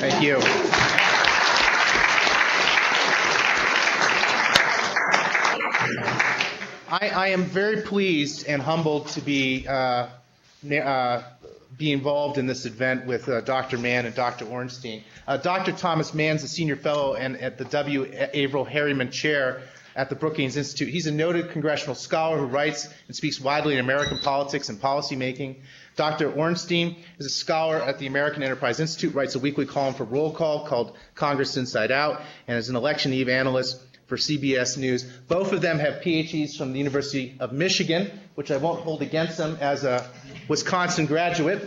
Thank you. I am very pleased and humbled to be involved in this event with Dr. Mann and Dr. Ornstein. Dr. Thomas Mann is a senior fellow at the Averell Harriman Chair at the Brookings Institute. He's a noted congressional scholar who writes and speaks widely in American politics and policymaking. Dr. Ornstein is a scholar at the American Enterprise Institute, writes a weekly column for Roll Call called Congress Inside Out, and is an election eve analyst for CBS News. Both of them have PhDs from the University of Michigan, which I won't hold against them as a Wisconsin graduate.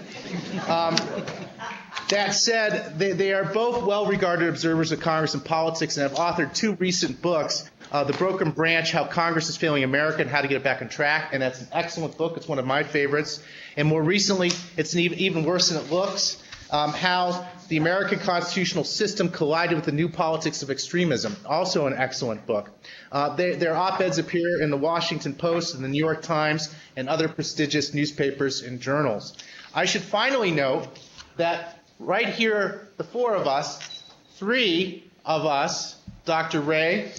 That said, they are both well-regarded observers of Congress and politics and have authored two recent books, The Broken Branch, How Congress is Failing America and How to Get It Back on Track, and that's an excellent book. It's one of my favorites. And more recently, it's even worse than it looks, How the American Constitutional System Collided with the New Politics of Extremism, also an excellent book. Their op-eds appear in the Washington Post and the New York Times and other prestigious newspapers and journals. I should finally note that right here, the four of us, three of us, Dr. Ray,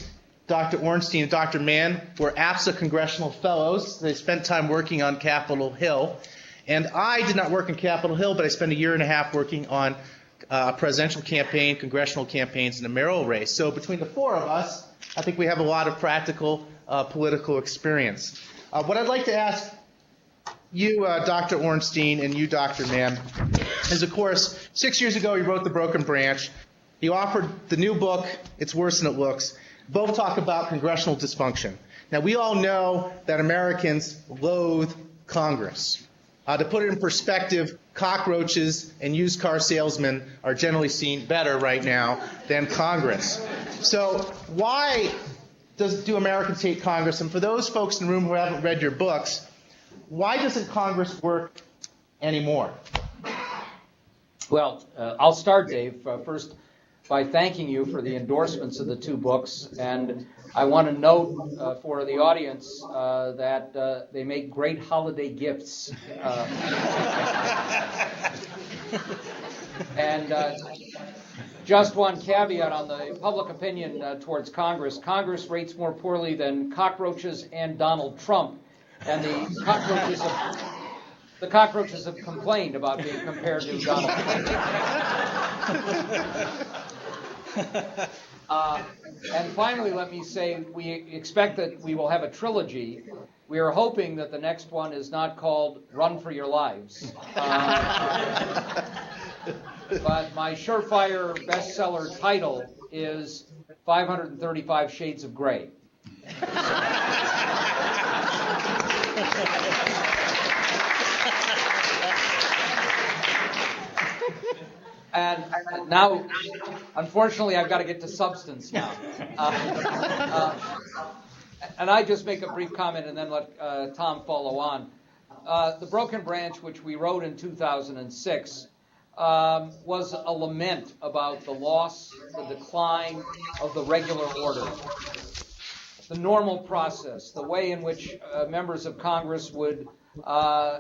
Dr. Ornstein, and Dr. Mann, were APSA congressional fellows. They spent time working on Capitol Hill. And I did not work on Capitol Hill, but I spent a year and a half working on a presidential campaign, congressional campaigns, and a mayoral race. So between the four of us, I think we have a lot of practical political experience. What I'd like to ask you, Dr. Ornstein, and you, Dr. Mann, is, of course, 6 years ago he wrote The Broken Branch. He offered the new book, It's Worse Than It Looks. Both talk about congressional dysfunction. Now, we all know that Americans loathe Congress. To put it in perspective, cockroaches and used car salesmen are generally seen better right now than Congress. So why do Americans hate Congress? And for those folks in the room who haven't read your books, why doesn't Congress work anymore? Well, I'll start, Dave, first by thanking you for the endorsements of the two books. And I want to note for the audience that they make great holiday gifts. And just one caveat on the public opinion towards Congress. Congress rates more poorly than cockroaches and Donald Trump. And the cockroaches have complained about being compared to Donald Trump. And finally, let me say, we expect that we will have a trilogy. We are hoping that the next one is not called Run for Your Lives. But my surefire bestseller title is 535 Shades of Grey. And now, unfortunately, I've got to get to substance now. And I just make a brief comment and then let Tom follow on. The Broken Branch, which we wrote in 2006, was a lament about the loss, the decline of the regular order. The normal process, the way in which members of Congress would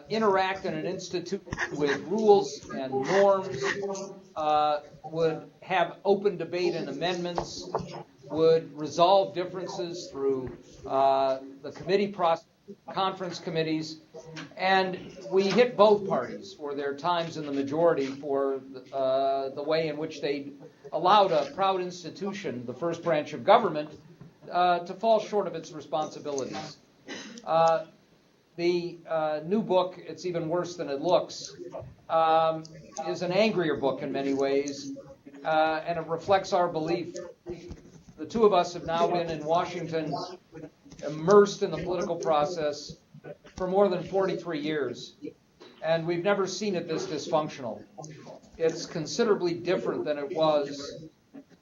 interact in an institute with rules and norms, would have open debate and amendments, would resolve differences through the committee process, conference committees, and we hit both parties for their times in the majority for the way in which they allowed a proud institution, the first branch of government, to fall short of its responsibilities. The new book, It's Even Worse Than It Looks, is an angrier book in many ways, and it reflects our belief. The two of us have now been in Washington, immersed in the political process for more than 43 years, and we've never seen it this dysfunctional. It's considerably different than it was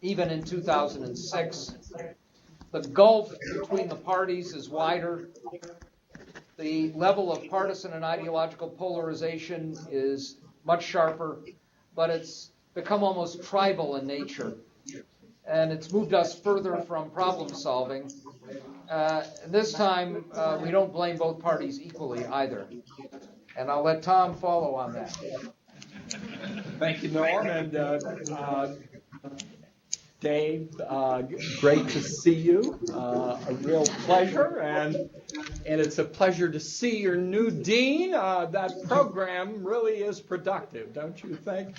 even in 2006. The gulf between the parties is wider. The level of partisan and ideological polarization is much sharper, but it's become almost tribal in nature. And it's moved us further from problem solving. This time, we don't blame both parties equally either. And I'll let Tom follow on that. Thank you, Norm, and Dave. Great to see you. A real pleasure, and it's a pleasure to see your new dean. That program really is productive, don't you think?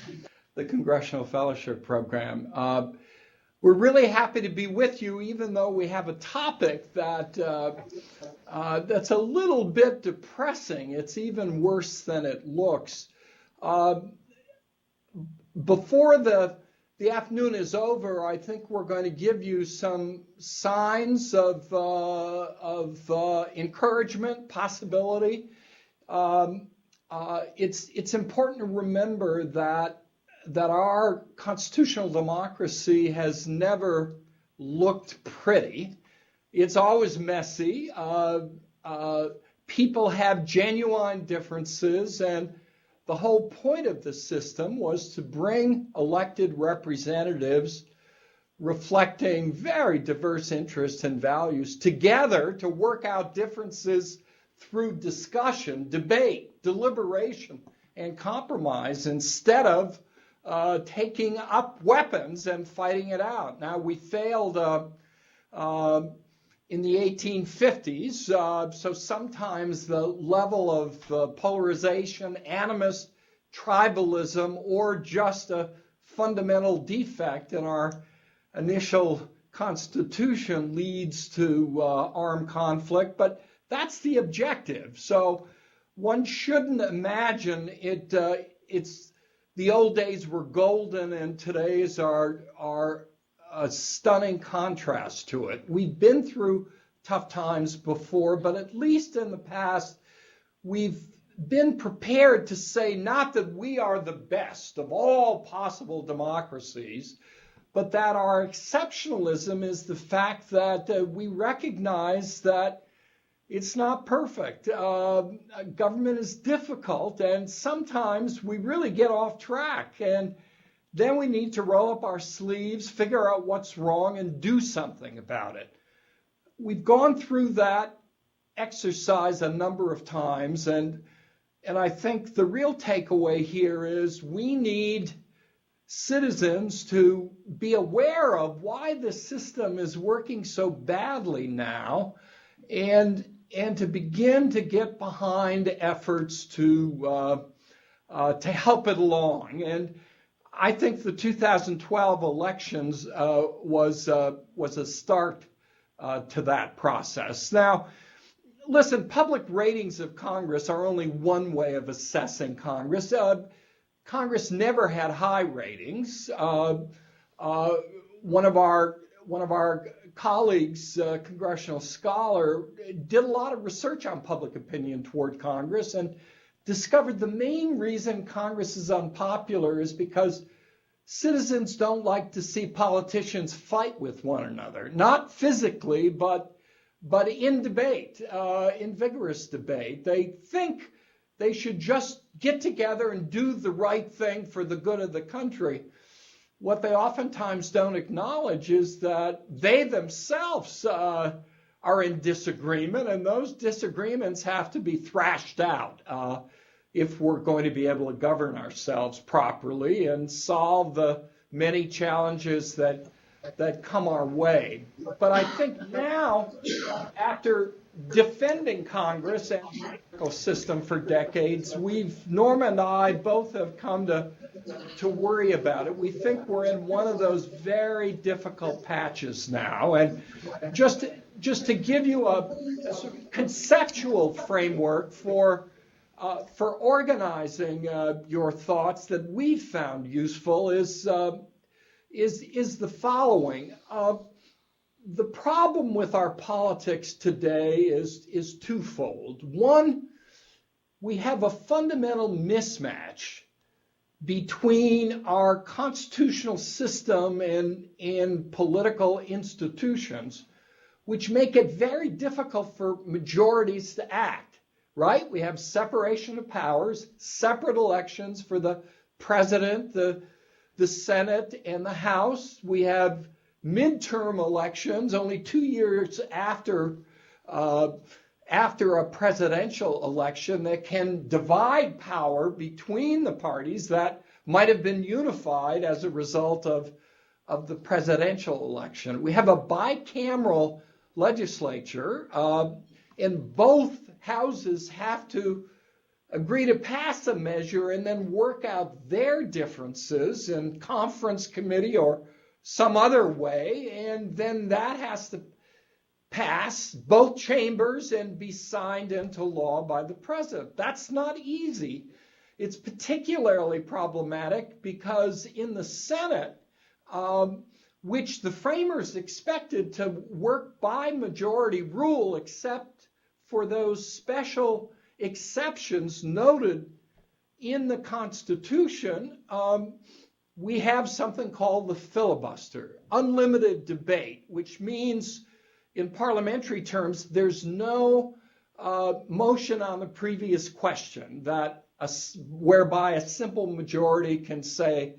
The Congressional Fellowship Program. We're really happy to be with you, even though we have a topic that's a little bit depressing. It's even worse than it looks. Before the afternoon is over, I think we're going to give you some signs of encouragement, possibility. It's important to remember that our constitutional democracy has never looked pretty. It's always messy. People have genuine differences, and the whole point of the system was to bring elected representatives reflecting very diverse interests and values together to work out differences through discussion, debate, deliberation, and compromise instead of taking up weapons and fighting it out. Now, we failed in the 1850s, so sometimes the level of polarization, animus, tribalism, or just a fundamental defect in our initial Constitution leads to armed conflict, but that's the objective. So one shouldn't imagine it's the old days were golden and today's are a stunning contrast to it. We've been through tough times before, but at least in the past, we've been prepared to say not that we are the best of all possible democracies, but that our exceptionalism is the fact that we recognize that it's not perfect. Government is difficult, and sometimes we really get off track. And then we need to roll up our sleeves, figure out what's wrong, and do something about it. We've gone through that exercise a number of times, and I think the real takeaway here is we need citizens to be aware of why the system is working so badly now, and to begin to get behind efforts to help it along. And I think the 2012 elections was a start to that process. Now, listen, public ratings of Congress are only one way of assessing Congress. Congress never had high ratings. One of our colleagues, a congressional scholar, did a lot of research on public opinion toward Congress and discovered the main reason Congress is unpopular is because citizens don't like to see politicians fight with one another, not physically, but in debate, in vigorous debate. They think they should just get together and do the right thing for the good of the country. What they oftentimes don't acknowledge is that they themselves are in disagreement, and those disagreements have to be thrashed out if we're going to be able to govern ourselves properly and solve the many challenges that come our way. But I think now, after defending Congress and the political system for decades, Norm and I both have come to worry about it. We think we're in one of those very difficult patches now. And just to give you a conceptual framework for organizing your thoughts that we've found useful is the following. The problem with our politics today is twofold. One, we have a fundamental mismatch between our constitutional system and political institutions, which make it very difficult for majorities to act, right? We have separation of powers, separate elections for the president, the Senate, and the House. We have midterm elections only 2 years after a presidential election that can divide power between the parties that might have been unified as a result of the presidential election. We have a bicameral legislature, and both houses have to agree to pass a measure and then work out their differences in conference committee or some other way, and then that has to pass both chambers and be signed into law by the president. That's not easy. It's particularly problematic because in the Senate, which the framers expected to work by majority rule, except for those special exceptions noted in the Constitution, we have something called the filibuster, unlimited debate, which means in parliamentary terms, there's no motion on the previous question whereby a simple majority can say,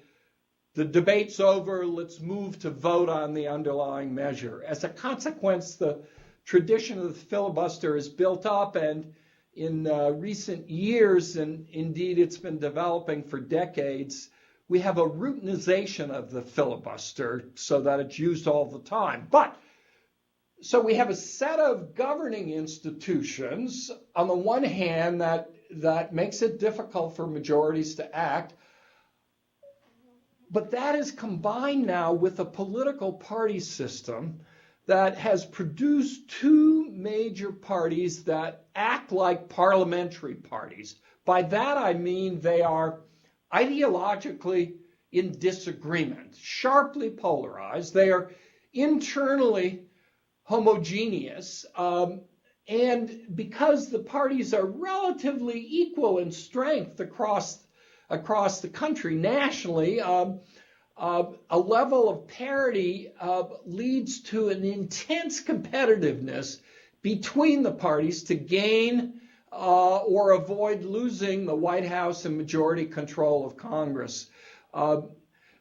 the debate's over, let's move to vote on the underlying measure. As a consequence, the tradition of the filibuster is built up, and in recent years, and indeed it's been developing for decades, we have a routinization of the filibuster so that it's used all the time. So we have a set of governing institutions, on the one hand, that makes it difficult for majorities to act, but that is combined now with a political party system that has produced two major parties that act like parliamentary parties. By that I mean they are ideologically in disagreement, sharply polarized. They are internally homogeneous, and because the parties are relatively equal in strength across the country nationally, a level of parity leads to an intense competitiveness between the parties to gain or avoid losing the White House and majority control of Congress.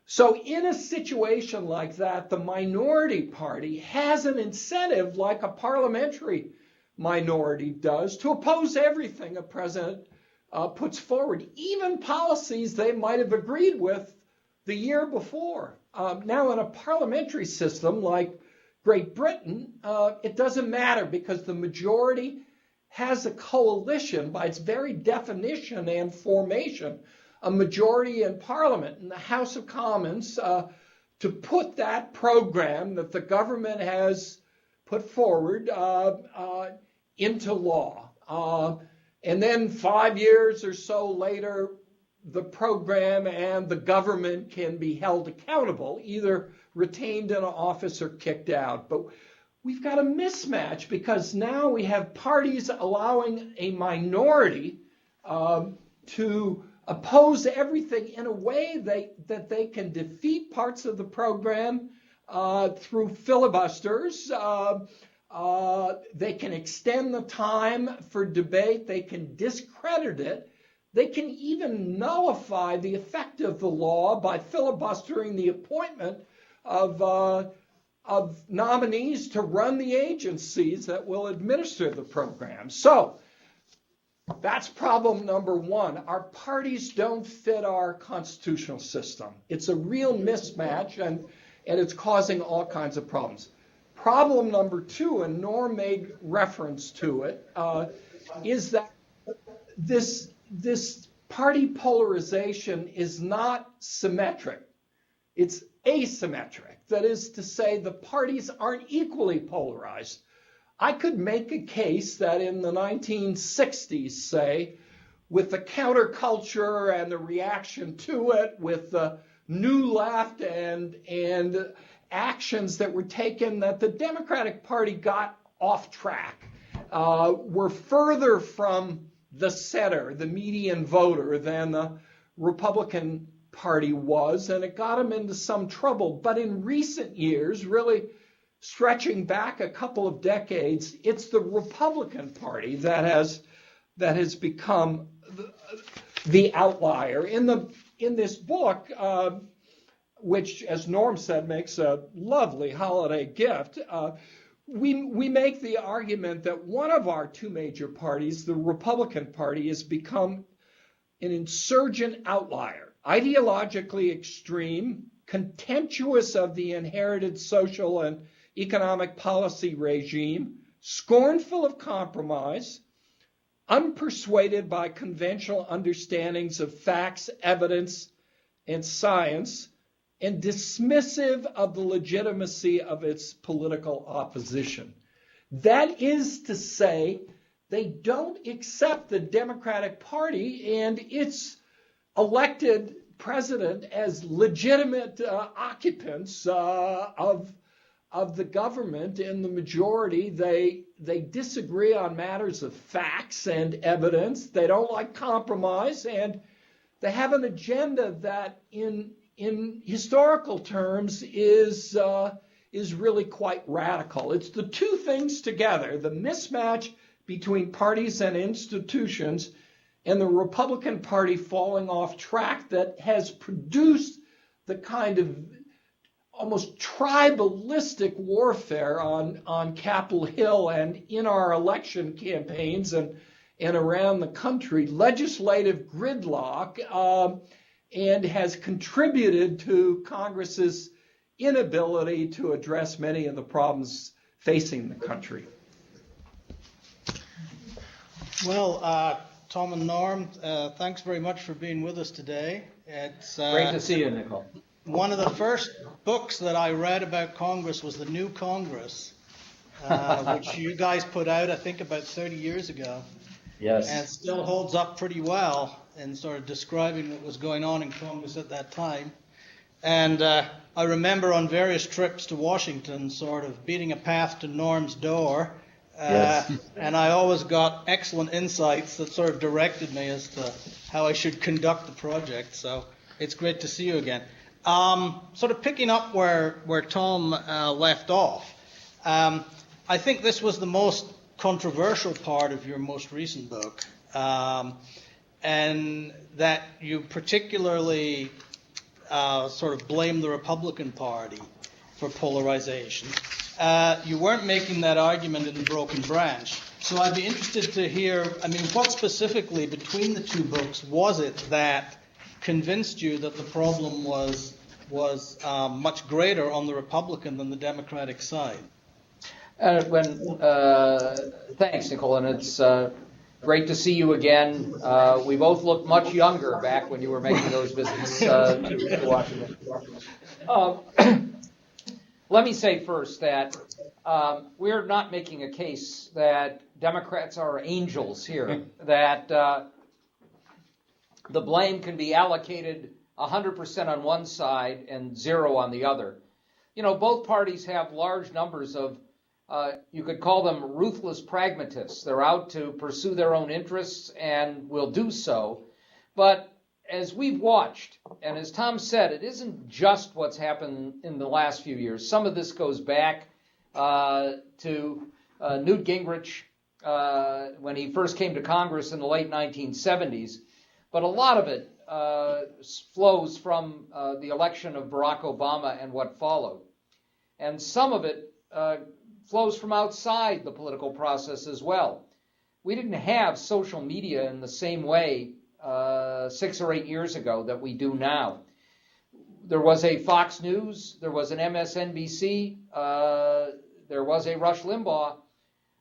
So in a situation like that, the minority party has an incentive, like a parliamentary minority does, to oppose everything a president puts forward, even policies they might have agreed with the year before. Now, in a parliamentary system like Great Britain, it doesn't matter because the majority has a coalition by its very definition and formation, a majority in Parliament, in the House of Commons, to put that program that the government has put forward into law. And then 5 years or so later, the program and the government can be held accountable, either retained in an office or kicked out. But we've got a mismatch because now we have parties allowing a minority to oppose everything in a way that they can defeat parts of the program through filibusters. They can extend the time for debate. They can discredit it. They can even nullify the effect of the law by filibustering the appointment of nominees to run the agencies that will administer the program. So that's problem number one. Our parties don't fit our constitutional system. It's a real mismatch, and it's causing all kinds of problems. Problem number two, and Norm made reference to it, is that this party polarization is not symmetric. It's asymmetric. That is to say, the parties aren't equally polarized. I could make a case that in the 1960s, say, with the counterculture and the reaction to it, with the new left and actions that were taken, that the Democratic Party got off track, were further from the center, the median voter, than the Republican Party was, and it got them into some trouble. But in recent years, really stretching back a couple of decades, it's the Republican Party that has become the outlier. In this book, which, as Norm said, makes a lovely holiday gift, we make the argument that one of our two major parties, the Republican Party, has become an insurgent outlier. ideologically extreme, contemptuous of the inherited social and economic policy regime, scornful of compromise, unpersuaded by conventional understandings of facts, evidence, and science, and dismissive of the legitimacy of its political opposition. That is to say, they don't accept the Democratic Party and its elected president as legitimate occupants of the government. In the majority, they disagree on matters of facts and evidence. They don't like compromise, and they have an agenda that in historical terms is really quite radical. It's the two things together, the mismatch between parties and institutions and the Republican Party falling off track, that has produced the kind of almost tribalistic warfare on Capitol Hill and in our election campaigns and around the country, legislative gridlock, and has contributed to Congress's inability to address many of the problems facing the country. Well, Tom and Norm, thanks very much for being with us today. It's Great to see you, Nicole. one of the first books that I read about Congress was The New Congress, which you guys put out, I think, about 30 years ago. Yes. And still holds up pretty well in sort of describing what was going on in Congress at that time. And I remember on various trips to Washington sort of beating a path to Norm's door. Yes. And I always got excellent insights that sort of directed me as to how I should conduct the project. So it's great to see you again. Sort of picking up where Tom left off, I think this was the most controversial part of your most recent book, and that you particularly sort of blame the Republican Party for polarization. You weren't making that argument in the Broken Branch. So I'd be interested to hear, I mean, what specifically between the two books was it that convinced you that the problem was much greater on the Republican than the Democratic side? Thanks, Nicole, and it's great to see you again. We both looked much younger back when you were making those visits to Washington. Let me say first that we're not making a case that Democrats are angels here, that the blame can be allocated 100% on one side and 0 on the other. You know, both parties have large numbers of, you could call them ruthless pragmatists. They're out to pursue their own interests and will do so. But as we've watched, and as Tom said, it isn't just what's happened in the last few years. Some of this goes back to Newt Gingrich when he first came to Congress in the late 1970s. But a lot of it flows from the election of Barack Obama and what followed. And some of it flows from outside the political process as well. We didn't have social media in the same way 6 or 8 years ago that we do now. There was a Fox News, there was an MSNBC, there was a Rush Limbaugh.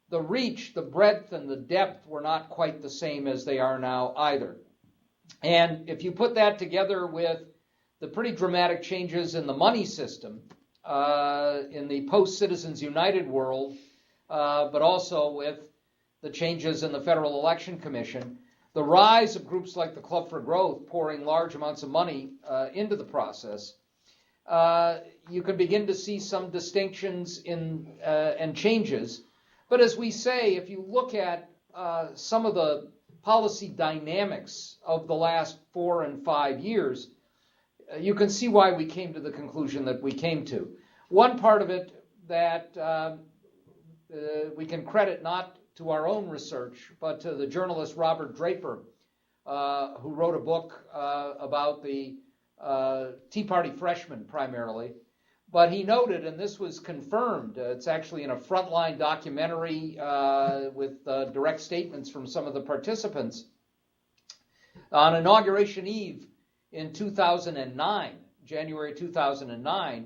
The reach, the breadth, and the depth were not quite the same as they are now either. And if you put that together with the pretty dramatic changes in the money system, in the post-Citizens United world, but also with the changes in the Federal Election Commission, the rise of groups like the Club for Growth pouring large amounts of money into the process, you can begin to see some distinctions and changes. But as we say, if you look at some of the policy dynamics of the last 4 and 5 years, you can see why we came to the conclusion that we came to. One part of it that we can credit not to our own research, but to the journalist Robert Draper, who wrote a book about the Tea Party freshmen primarily. But he noted, and this was confirmed, it's actually in a Frontline documentary with direct statements from some of the participants, on Inauguration Eve in 2009, January 2009,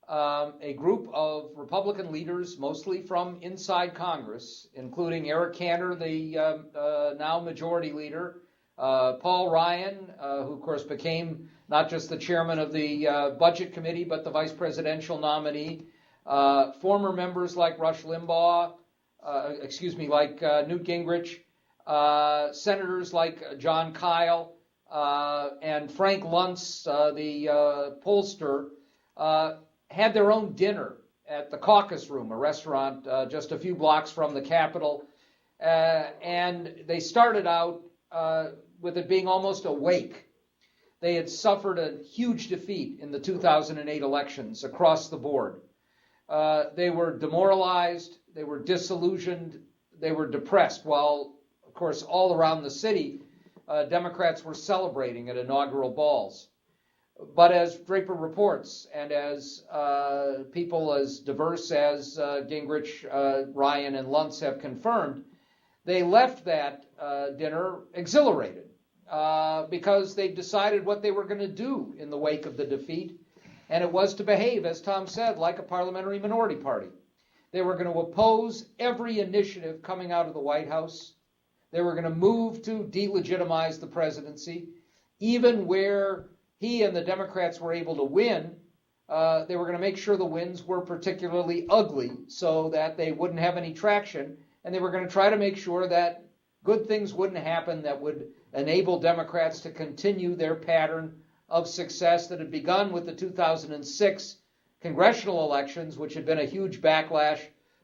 a group of Republican leaders, mostly from inside Congress, including Eric Cantor, the now majority leader, Paul Ryan, who of course became not just the chairman of the Budget Committee, but the vice presidential nominee, former members like Rush Limbaugh, like Newt Gingrich, senators like John Kyle, and Frank Luntz, the pollster, had their own dinner at the Caucus Room, a restaurant just a few blocks from the Capitol. And they started out with it being almost a wake. They had suffered a huge defeat in the 2008 elections across the board. They were demoralized, they were disillusioned, they were depressed, while, of course, all around the city, Democrats were celebrating at inaugural balls. But as Draper reports, and as people as diverse as Gingrich, Ryan, and Luntz have confirmed, they left that dinner exhilarated because they decided what they were going to do in the wake of the defeat, and it was to behave, as Tom said, like a parliamentary minority party. They were going to oppose every initiative coming out of the White House. They were going to move to delegitimize the presidency, even where he and the Democrats were able to win. They were going to make sure the wins were particularly ugly so that they wouldn't have any traction, and they were going to try to make sure that good things wouldn't happen that would enable Democrats to continue their pattern of success that had begun with the 2006 congressional elections, which had been a huge backlash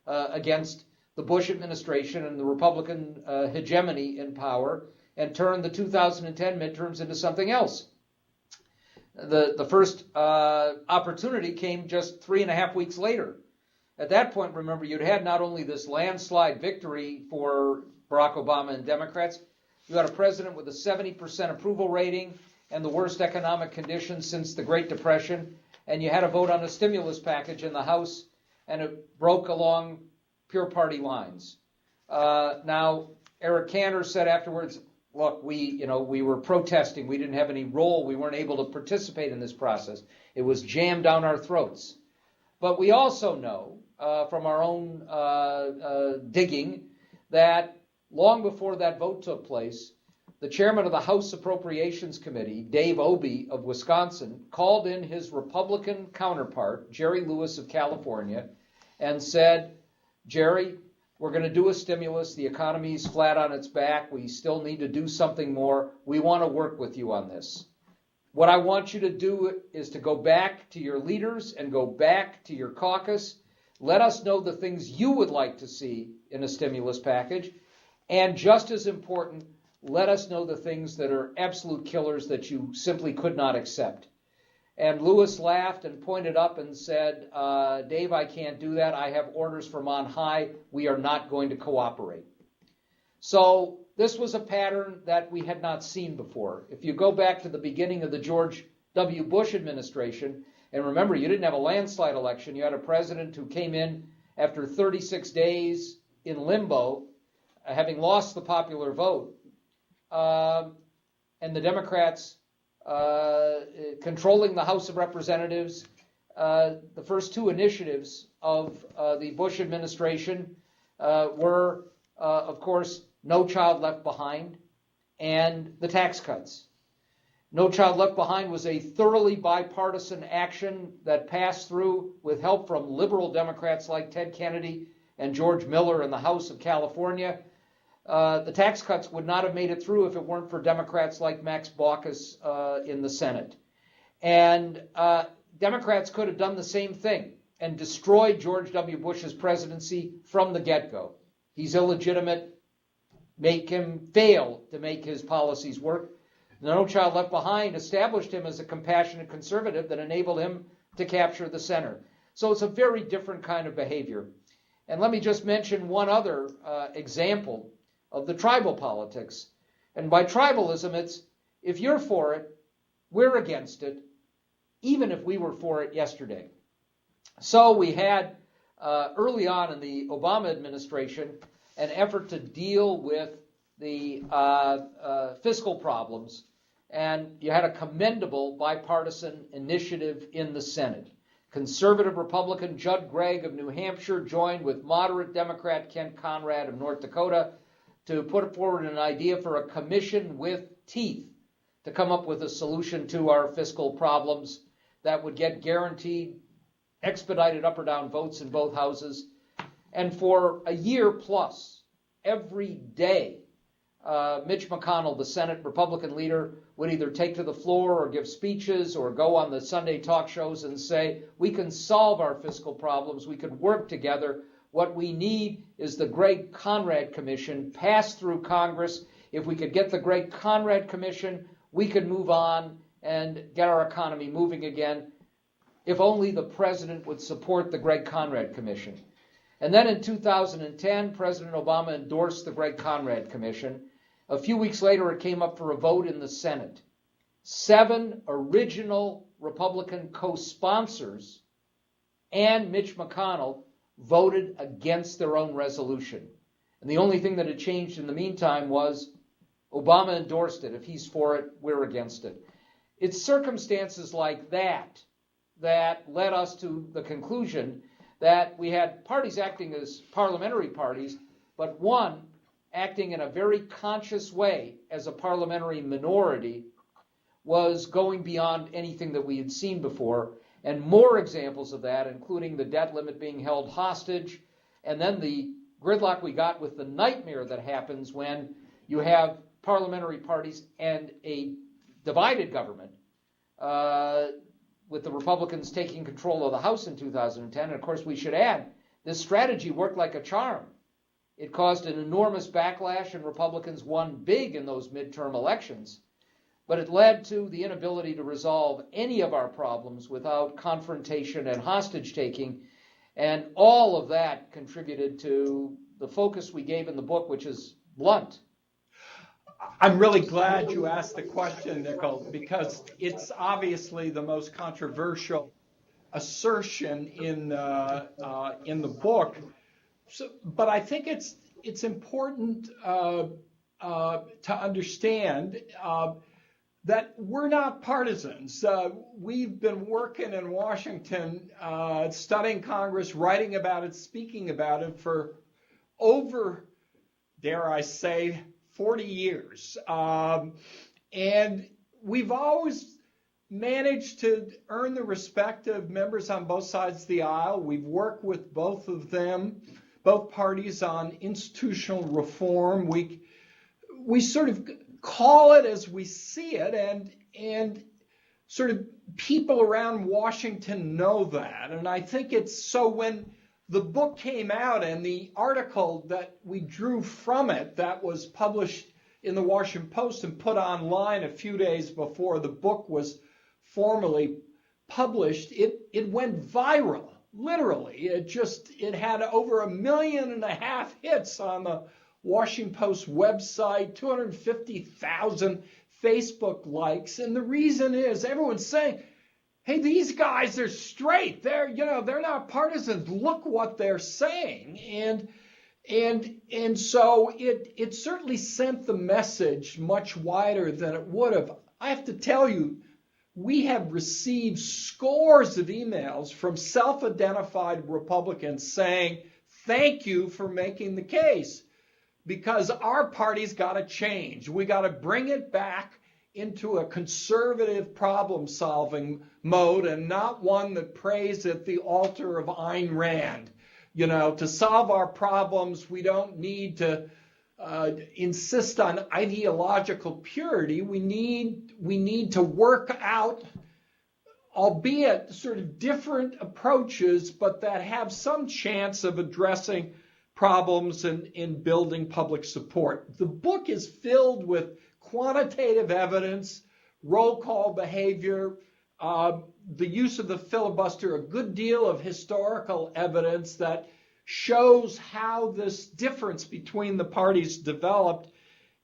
against the Bush administration and the Republican hegemony in power, and turned the 2010 midterms into something else. The first opportunity came just 3.5 weeks later. At that point, remember, you'd had not only this landslide victory for Barack Obama and Democrats, you had a president with a 70% approval rating and the worst economic conditions since the Great Depression, and you had a vote on a stimulus package in the House, and it broke along pure party lines. Now, Eric Cantor said afterwards, look, we were protesting. We didn't have any role. We weren't able to participate in this process. It was jammed down our throats. But we also know from our own digging that long before that vote took place, the chairman of the House Appropriations Committee, Dave Obey of Wisconsin, called in his Republican counterpart, Jerry Lewis of California, and said, Jerry, we're going to do a stimulus. The economy's flat on its back. We still need to do something more. We want to work with you on this. What I want you to do is to go back to your leaders and go back to your caucus. Let us know the things you would like to see in a stimulus package. And just as important, let us know the things that are absolute killers that you simply could not accept. And Lewis laughed and pointed up and said, Dave, I can't do that. I have orders from on high. We are not going to cooperate. So this was a pattern that we had not seen before. If you go back to the beginning of the George W. Bush administration, and remember, you didn't have a landslide election. You had a president who came in after 36 days in limbo, having lost the popular vote, and the Democrats controlling the House of Representatives. The first two initiatives of the Bush administration were, of course, No Child Left Behind and the tax cuts. No Child Left Behind was a thoroughly bipartisan action that passed through with help from liberal Democrats like Ted Kennedy and George Miller in the House of California. The tax cuts would not have made it through if it weren't for Democrats like Max Baucus in the Senate. And Democrats could have done the same thing and destroyed George W. Bush's presidency from the get-go. He's illegitimate. Make him fail to make his policies work. No Child Left Behind established him as a compassionate conservative that enabled him to capture the center. So it's a very different kind of behavior. And let me just mention one other example of the tribal politics. And by tribalism, it's if you're for it, we're against it, even if we were for it yesterday. So we had early on in the Obama administration an effort to deal with the fiscal problems and you had a commendable bipartisan initiative in the Senate. Conservative Republican Judd Gregg of New Hampshire joined with moderate Democrat Kent Conrad of North Dakota to put forward an idea for a commission with teeth to come up with a solution to our fiscal problems that would get guaranteed expedited up or down votes in both houses. And for a year plus, every day, Mitch McConnell, the Senate Republican leader, would either take to the floor or give speeches or go on the Sunday talk shows and say, we can solve our fiscal problems, we could work together. What we need is the Gregg Conrad Commission passed through Congress. If we could get the Gregg Conrad Commission, we could move on and get our economy moving again. If only the president would support the Gregg Conrad Commission. And then in 2010, President Obama endorsed the Gregg Conrad Commission. A few weeks later, it came up for a vote in the Senate. 7 original Republican co-sponsors and Mitch McConnell voted against their own resolution. And the only thing that had changed in the meantime was Obama endorsed it. If he's for it, we're against it. It's circumstances like that that led us to the conclusion that we had parties acting as parliamentary parties, but one acting in a very conscious way as a parliamentary minority was going beyond anything that we had seen before. And more examples of that, including the debt limit being held hostage, and then the gridlock we got with the nightmare that happens when you have parliamentary parties and a divided government, with the Republicans taking control of the House in 2010. And of course, we should add, this strategy worked like a charm. It caused an enormous backlash, and Republicans won big in those midterm elections. But it led to the inability to resolve any of our problems without confrontation and hostage-taking. And all of that contributed to the focus we gave in the book, which is blunt. I'm really glad you asked the question, Nickel, because it's obviously the most controversial assertion in the book. So, but I think it's important to understand that we're not partisans. We've been working in Washington, studying Congress, writing about it, speaking about it for over, dare I say, 40 years. And we've always managed to earn the respect of members on both sides of the aisle. We've worked with both of them, both parties, on institutional reform. We sort of call it as we see it, and sort of people around Washington know that. And I think it's so when the book came out and the article that we drew from it that was published in the Washington Post and put online a few days before the book was formally published, it went viral, literally. It had over 1.5 million hits on the Washington Post website, 250,000 Facebook likes. And the reason is everyone's saying, hey, these guys are straight. They're not partisans. Look what they're saying. And so it certainly sent the message much wider than it would have. I have to tell you, we have received scores of emails from self-identified Republicans saying, thank you for making the case, because our party's got to change. We got to bring it back into a conservative problem-solving mode and not one that prays at the altar of Ayn Rand. To solve our problems, we don't need to insist on ideological purity. We need to work out, albeit sort of different approaches, but that have some chance of addressing problems and in building public support. The book is filled with quantitative evidence, roll call behavior, the use of the filibuster, a good deal of historical evidence that shows how this difference between the parties developed.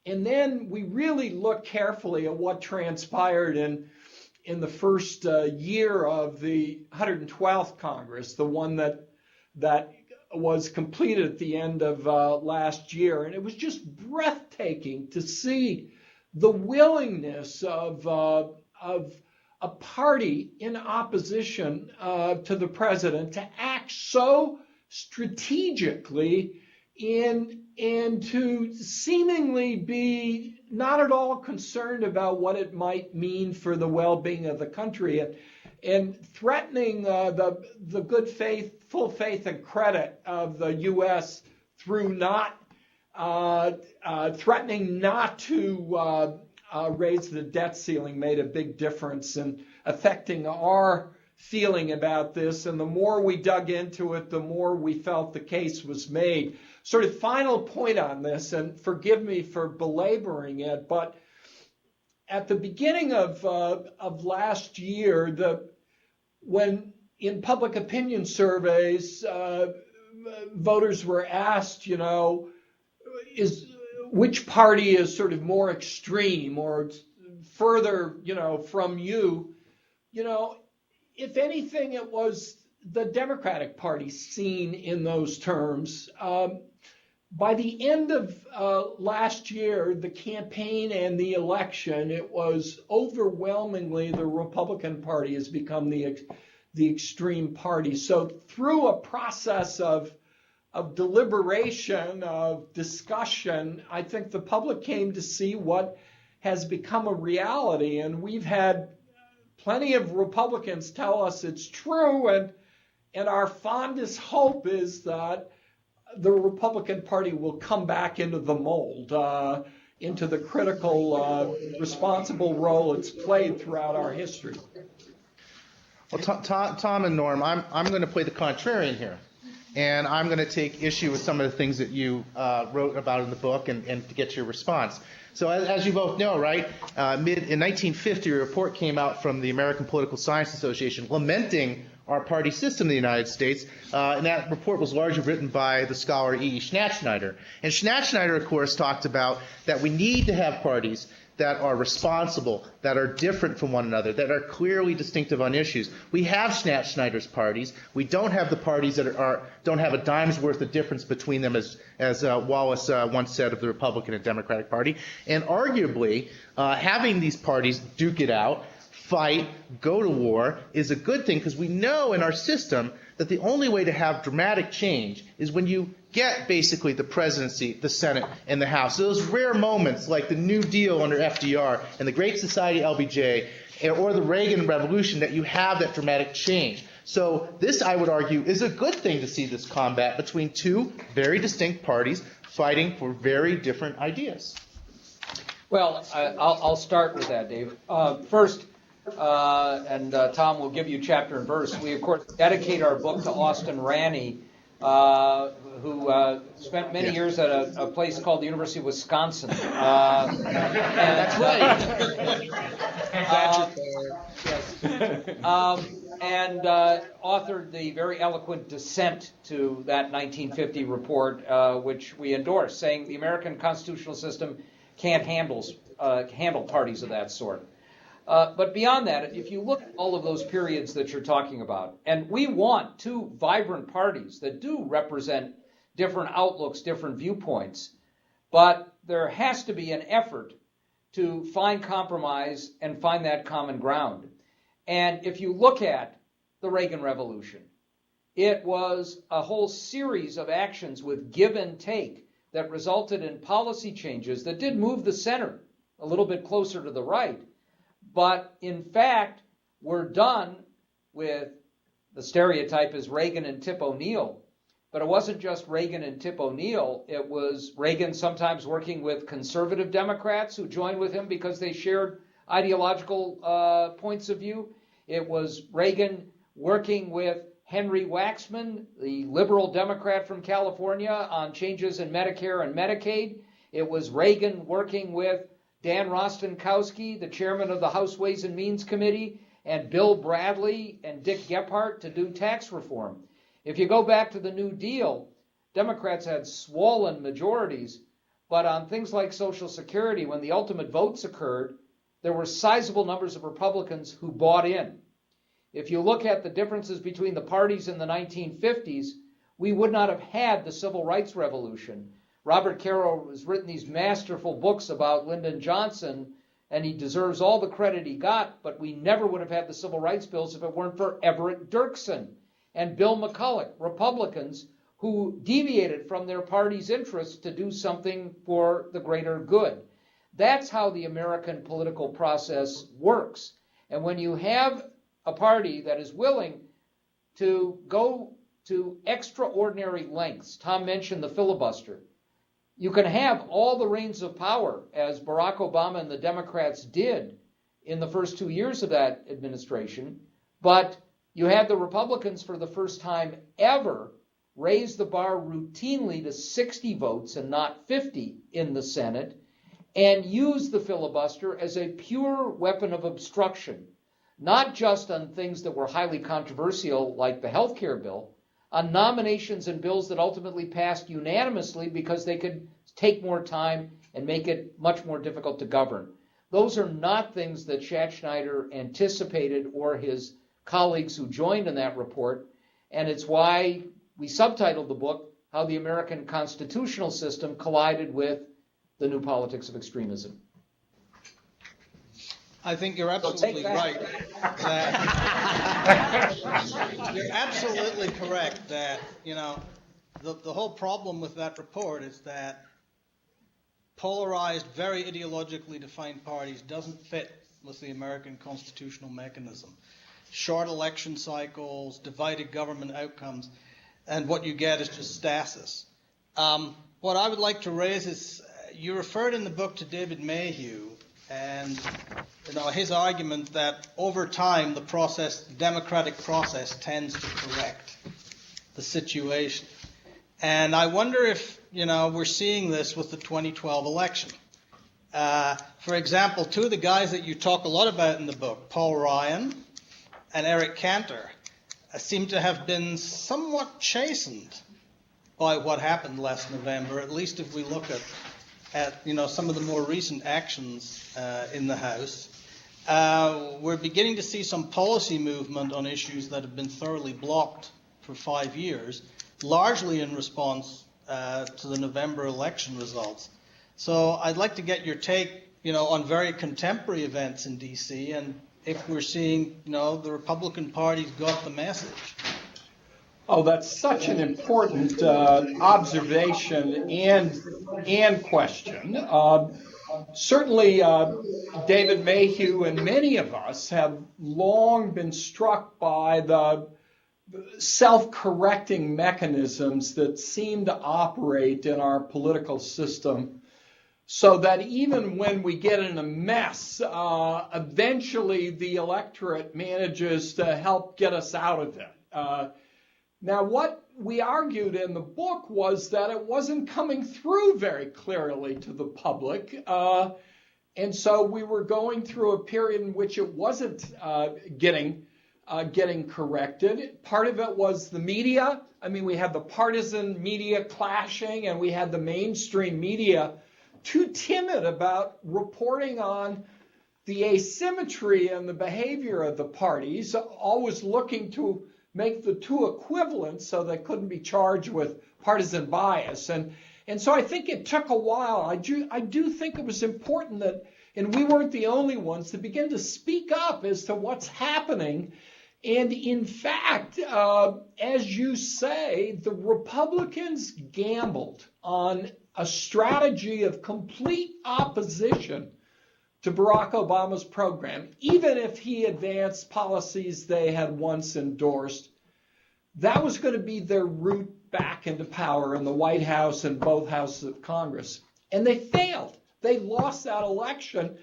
And then we really look carefully at what transpired in the first year of the 112th Congress, the one that was completed at the end of last year. And it was just breathtaking to see the willingness of a party in opposition to the president to act so strategically and to seemingly be not at all concerned about what it might mean for the well-being of the country, and threatening the good faith, full faith and credit of the U.S. through not threatening not to raise the debt ceiling made a big difference in affecting our feeling about this. And the more we dug into it, the more we felt the case was made. Sort of final point on this, and forgive me for belaboring it, but at the beginning of last year, when in public opinion surveys, voters were asked, which party is sort of more extreme or further, from you, if anything, it was the Democratic Party seen in those terms. By the end of last year, the campaign and the election, it was overwhelmingly the Republican Party has become the extreme party. So through a process of deliberation, of discussion, I think the public came to see what has become a reality. And we've had plenty of Republicans tell us it's true, and our fondest hope is that the Republican Party will come back into the mold, into the critical, responsible role it's played throughout our history. Well, Tom and Norm, I'm going to play the contrarian here, and I'm going to take issue with some of the things that you wrote about in the book and to get your response. So as you both know, right, in 1950, a report came out from the American Political Science Association lamenting our party system in the United States, and that report was largely written by the scholar E.E. Schnatschneider. And Schnatschneider, of course, talked about that we need to have parties that are responsible, that are different from one another, that are clearly distinctive on issues. We have Schnatschneider's parties. We don't have the parties that don't have a dime's worth of difference between them, as Wallace once said of the Republican and Democratic Party. And arguably, having these parties duke it out, fight, go to war, is a good thing, because we know in our system that the only way to have dramatic change is when you get basically the presidency, the Senate, and the House. So those rare moments like the New Deal under FDR and the Great Society LBJ or the Reagan Revolution, that you have that dramatic change. So this, I would argue, is a good thing to see this combat between two very distinct parties fighting for very different ideas. Well, I'll start with that, Dave. First, and Tom will give you chapter and verse. We, of course, dedicate our book to Austin Ranney, who spent many years at a place called the University of Wisconsin. That's right. Yes. And authored the very eloquent dissent to that 1950 report, which we endorse, saying the American constitutional system can't handle parties of that sort. But beyond that, if you look at all of those periods that you're talking about, and we want two vibrant parties that do represent different outlooks, different viewpoints, but there has to be an effort to find compromise and find that common ground. And if you look at the Reagan Revolution, it was a whole series of actions with give and take that resulted in policy changes that did move the center a little bit closer to the right, but in fact were done with the stereotype as Reagan and Tip O'Neill. But it wasn't just Reagan and Tip O'Neill. It was Reagan sometimes working with conservative Democrats who joined with him because they shared ideological points of view. It was Reagan working with Henry Waxman, the liberal Democrat from California, on changes in Medicare and Medicaid. It was Reagan working with Dan Rostenkowski, the chairman of the House Ways and Means Committee, and Bill Bradley and Dick Gephardt to do tax reform. If you go back to the New Deal, Democrats had swollen majorities, but on things like Social Security, when the ultimate votes occurred, there were sizable numbers of Republicans who bought in. If you look at the differences between the parties in the 1950s, we would not have had the Civil Rights Revolution. Robert Caro has written these masterful books about Lyndon Johnson, and he deserves all the credit he got, but we never would have had the civil rights bills if it weren't for Everett Dirksen and Bill McCulloch, Republicans who deviated from their party's interests to do something for the greater good. That's how the American political process works. And when you have a party that is willing to go to extraordinary lengths, Tom mentioned the filibuster, you can have all the reins of power, as Barack Obama and the Democrats did in the first 2 years of that administration, but you had the Republicans for the first time ever raise the bar routinely to 60 votes and not 50 in the Senate, and use the filibuster as a pure weapon of obstruction, not just on things that were highly controversial like the health care bill, on nominations and bills that ultimately passed unanimously because they could take more time and make it much more difficult to govern. Those are not things that Schattschneider anticipated or his colleagues who joined in that report, and it's why we subtitled the book, How the American Constitutional System Collided with the New Politics of Extremism. I think you're absolutely right. You're absolutely correct that, the whole problem with that report is that polarized, very ideologically defined parties doesn't fit with the American constitutional mechanism. Short election cycles, divided government outcomes, and what you get is just stasis. What I would like to raise is, you referred in the book to David Mayhew, and his argument that over time the democratic process tends to correct the situation. And I wonder if, we're seeing this with the 2012 election. For example, two of the guys that you talk a lot about in the book, Paul Ryan and Eric Cantor, seem to have been somewhat chastened by what happened last November, at least if we look at some of the more recent actions in the House. We're beginning to see some policy movement on issues that have been thoroughly blocked for 5 years, largely in response to the November election results. So I'd like to get your take, on very contemporary events in D.C. and if we're seeing, the Republican Party's got the message. Oh, that's such an important observation and question. Certainly, David Mayhew and many of us have long been struck by the self-correcting mechanisms that seem to operate in our political system, so that even when we get in a mess, eventually the electorate manages to help get us out of it. Now, what we argued in the book was that it wasn't coming through very clearly to the public. And so we were going through a period in which it wasn't getting corrected. Part of it was the media. I mean, we had the partisan media clashing, and we had the mainstream media too timid about reporting on the asymmetry in the behavior of the parties, always looking to make the two equivalent so they couldn't be charged with partisan bias. And so I think it took a while. I do think it was important that, and we weren't the only ones, to begin to speak up as to what's happening. And in fact, as you say, the Republicans gambled on a strategy of complete opposition to Barack Obama's program, even if he advanced policies they had once endorsed. That was going to be their route back into power in the White House and both houses of Congress. And they failed. They lost that election.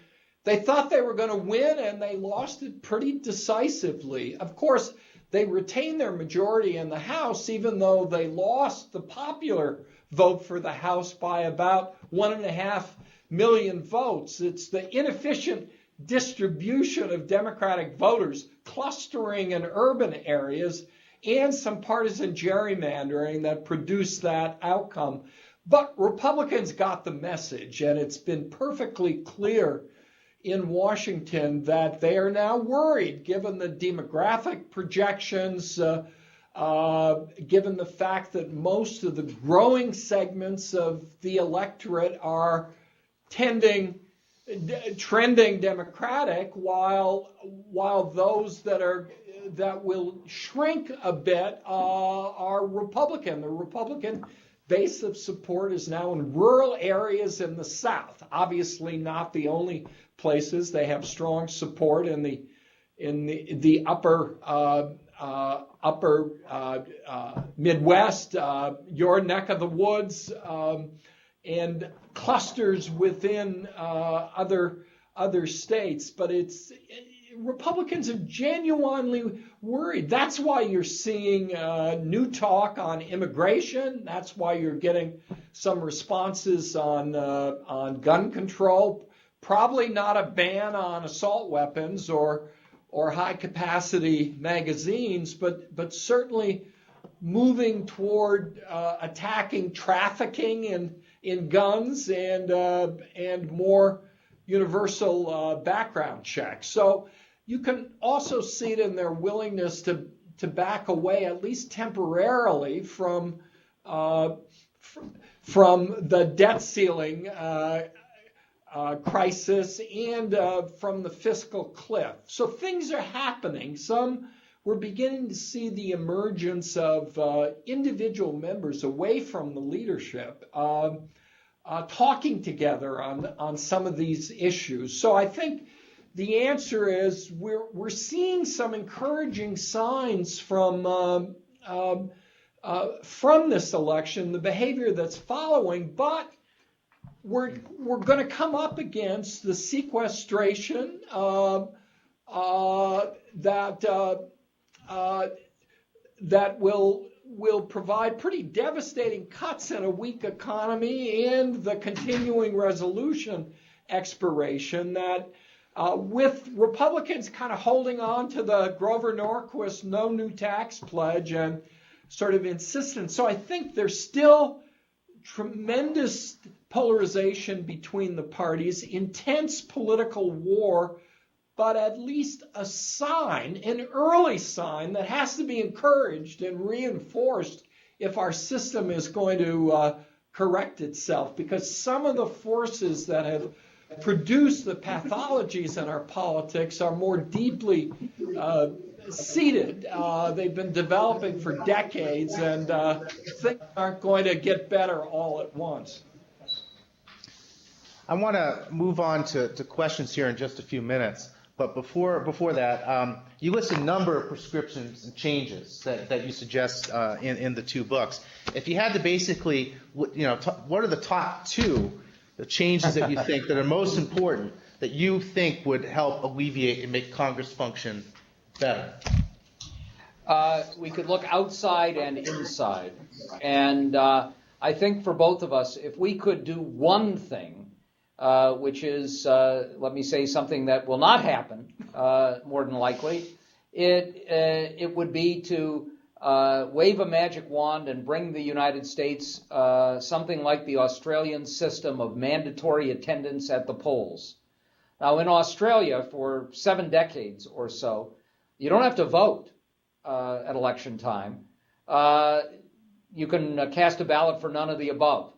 They thought they were going to win, and they lost it pretty decisively. Of course, they retained their majority in the House, even though they lost the popular vote for the House by about 1.5 million votes. It's the inefficient distribution of Democratic voters clustering in urban areas and some partisan gerrymandering that produced that outcome. But Republicans got the message, and it's been perfectly clear in Washington that they are now worried, given the demographic projections given the fact that most of the growing segments of the electorate are trending Democratic, while those that will shrink a bit are Republican. The Republican base of support is now in rural areas in the South. Obviously, not the only places. They have strong support in the upper Midwest, your neck of the woods, and clusters within other states. But Republicans are genuinely worried. That's why you're seeing new talk on immigration. That's why you're getting some responses on gun control. Probably not a ban on assault weapons or high-capacity magazines, but certainly moving toward attacking trafficking in guns and more universal background checks. So you can also see it in their willingness to back away, at least temporarily, from the debt ceiling crisis and from the fiscal cliff. So things are happening. We're beginning to see the emergence of individual members away from the leadership talking together on some of these issues. So I think the answer is we're seeing some encouraging signs from this election, the behavior that's following, but we're going to come up against the sequestration that will provide pretty devastating cuts in a weak economy, and the continuing resolution expiration that with Republicans kind of holding on to the Grover Norquist no new tax pledge and sort of insistence. So I think there's still tremendous polarization between the parties, intense political war, but at least a sign, an early sign that has to be encouraged and reinforced if our system is going to correct itself, because some of the forces that have produced the pathologies in our politics are more deeply seated. They've been developing for decades, and things aren't going to get better all at once. I want to move on to questions here in just a few minutes. But before that, you list a number of prescriptions and changes that you suggest in the two books. If you had to basically, what are the top two the changes that you think that are most important that you think would help alleviate and make Congress function better? We could look outside and inside. And I think for both of us, if we could do one thing, which is, let me say something that will not happen, more than likely, it would be to wave a magic wand and bring the United States something like the Australian system of mandatory attendance at the polls. Now, in Australia, for 7 decades or so, you don't have to vote at election time. You can cast a ballot for none of the above.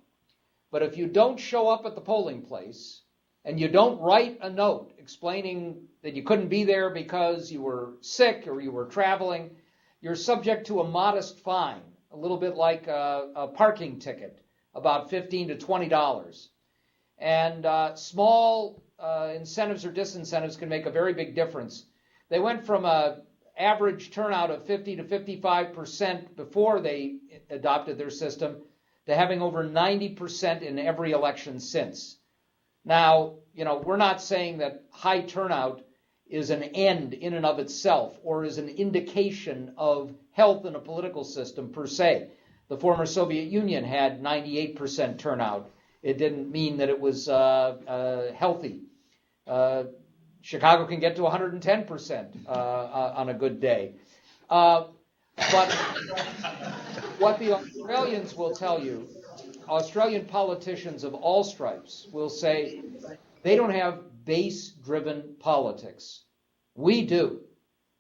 But if you don't show up at the polling place and you don't write a note explaining that you couldn't be there because you were sick or you were traveling, you're subject to a modest fine, a little bit like a parking ticket, about $15 to $20. And small incentives or disincentives can make a very big difference. They went from an average turnout of 50 to 55% before they adopted their system to having over 90% in every election since. Now, we're not saying that high turnout is an end in and of itself or is an indication of health in a political system per se. The former Soviet Union had 98% turnout. It didn't mean that it was healthy. Chicago can get to 110% on a good day. But what the Australians will tell you, Australian politicians of all stripes will say they don't have base-driven politics. We do.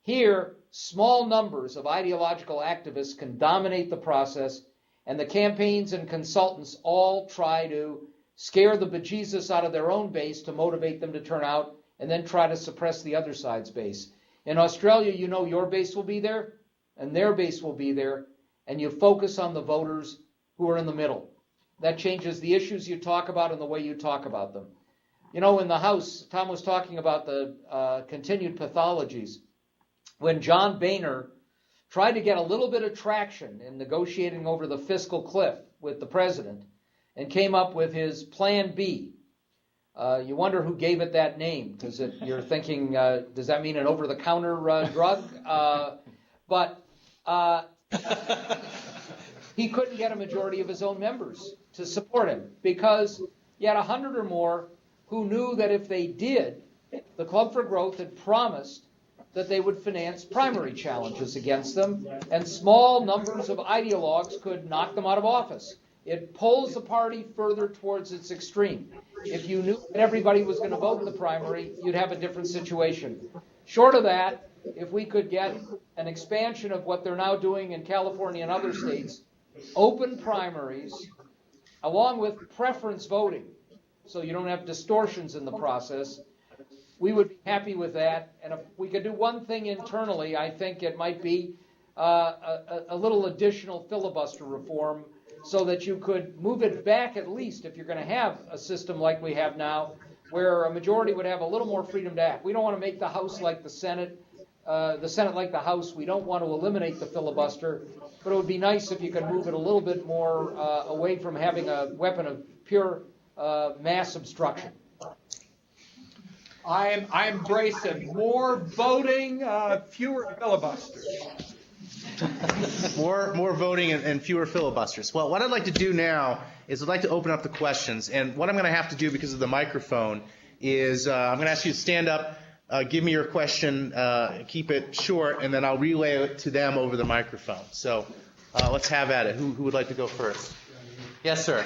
Here, small numbers of ideological activists can dominate the process, and the campaigns and consultants all try to scare the bejesus out of their own base to motivate them to turn out, and then try to suppress the other side's base. In Australia, you know your base will be there, and their base will be there, and you focus on the voters who are in the middle. That changes the issues you talk about and the way you talk about them. You know, in the House, Tom was talking about the continued pathologies. When John Boehner tried to get a little bit of traction in negotiating over the fiscal cliff with the president and came up with his Plan B, you wonder who gave it that name, because you're thinking, does that mean an over-the-counter drug? But he couldn't get a majority of his own members to support him because he had 100 or more who knew that if they did, the Club for Growth had promised that they would finance primary challenges against them, and small numbers of ideologues could knock them out of office. It pulls the party further towards its extreme. If you knew that everybody was going to vote in the primary, you'd have a different situation. Short of that, if we could get an expansion of what they're now doing in California and other states, open primaries, along with preference voting, so you don't have distortions in the process, we would be happy with that. And if we could do one thing internally, I think it might be a little additional filibuster reform so that you could move it back, at least if you're going to have a system like we have now, where a majority would have a little more freedom to act. We don't want to make the House like the Senate like the House. We don't want to eliminate the filibuster, but it would be nice if you could move it a little bit more away from having a weapon of pure mass obstruction. I embrace it. More voting, fewer filibusters. More voting and fewer filibusters. Well, what I'd like to do now is I'd like to open up the questions. And what I'm going to have to do because of the microphone is I'm going to ask you to stand up, give me your question, keep it short, and then I'll relay it to them over the microphone. So let's have at it. Who would like to go first? Yes, sir.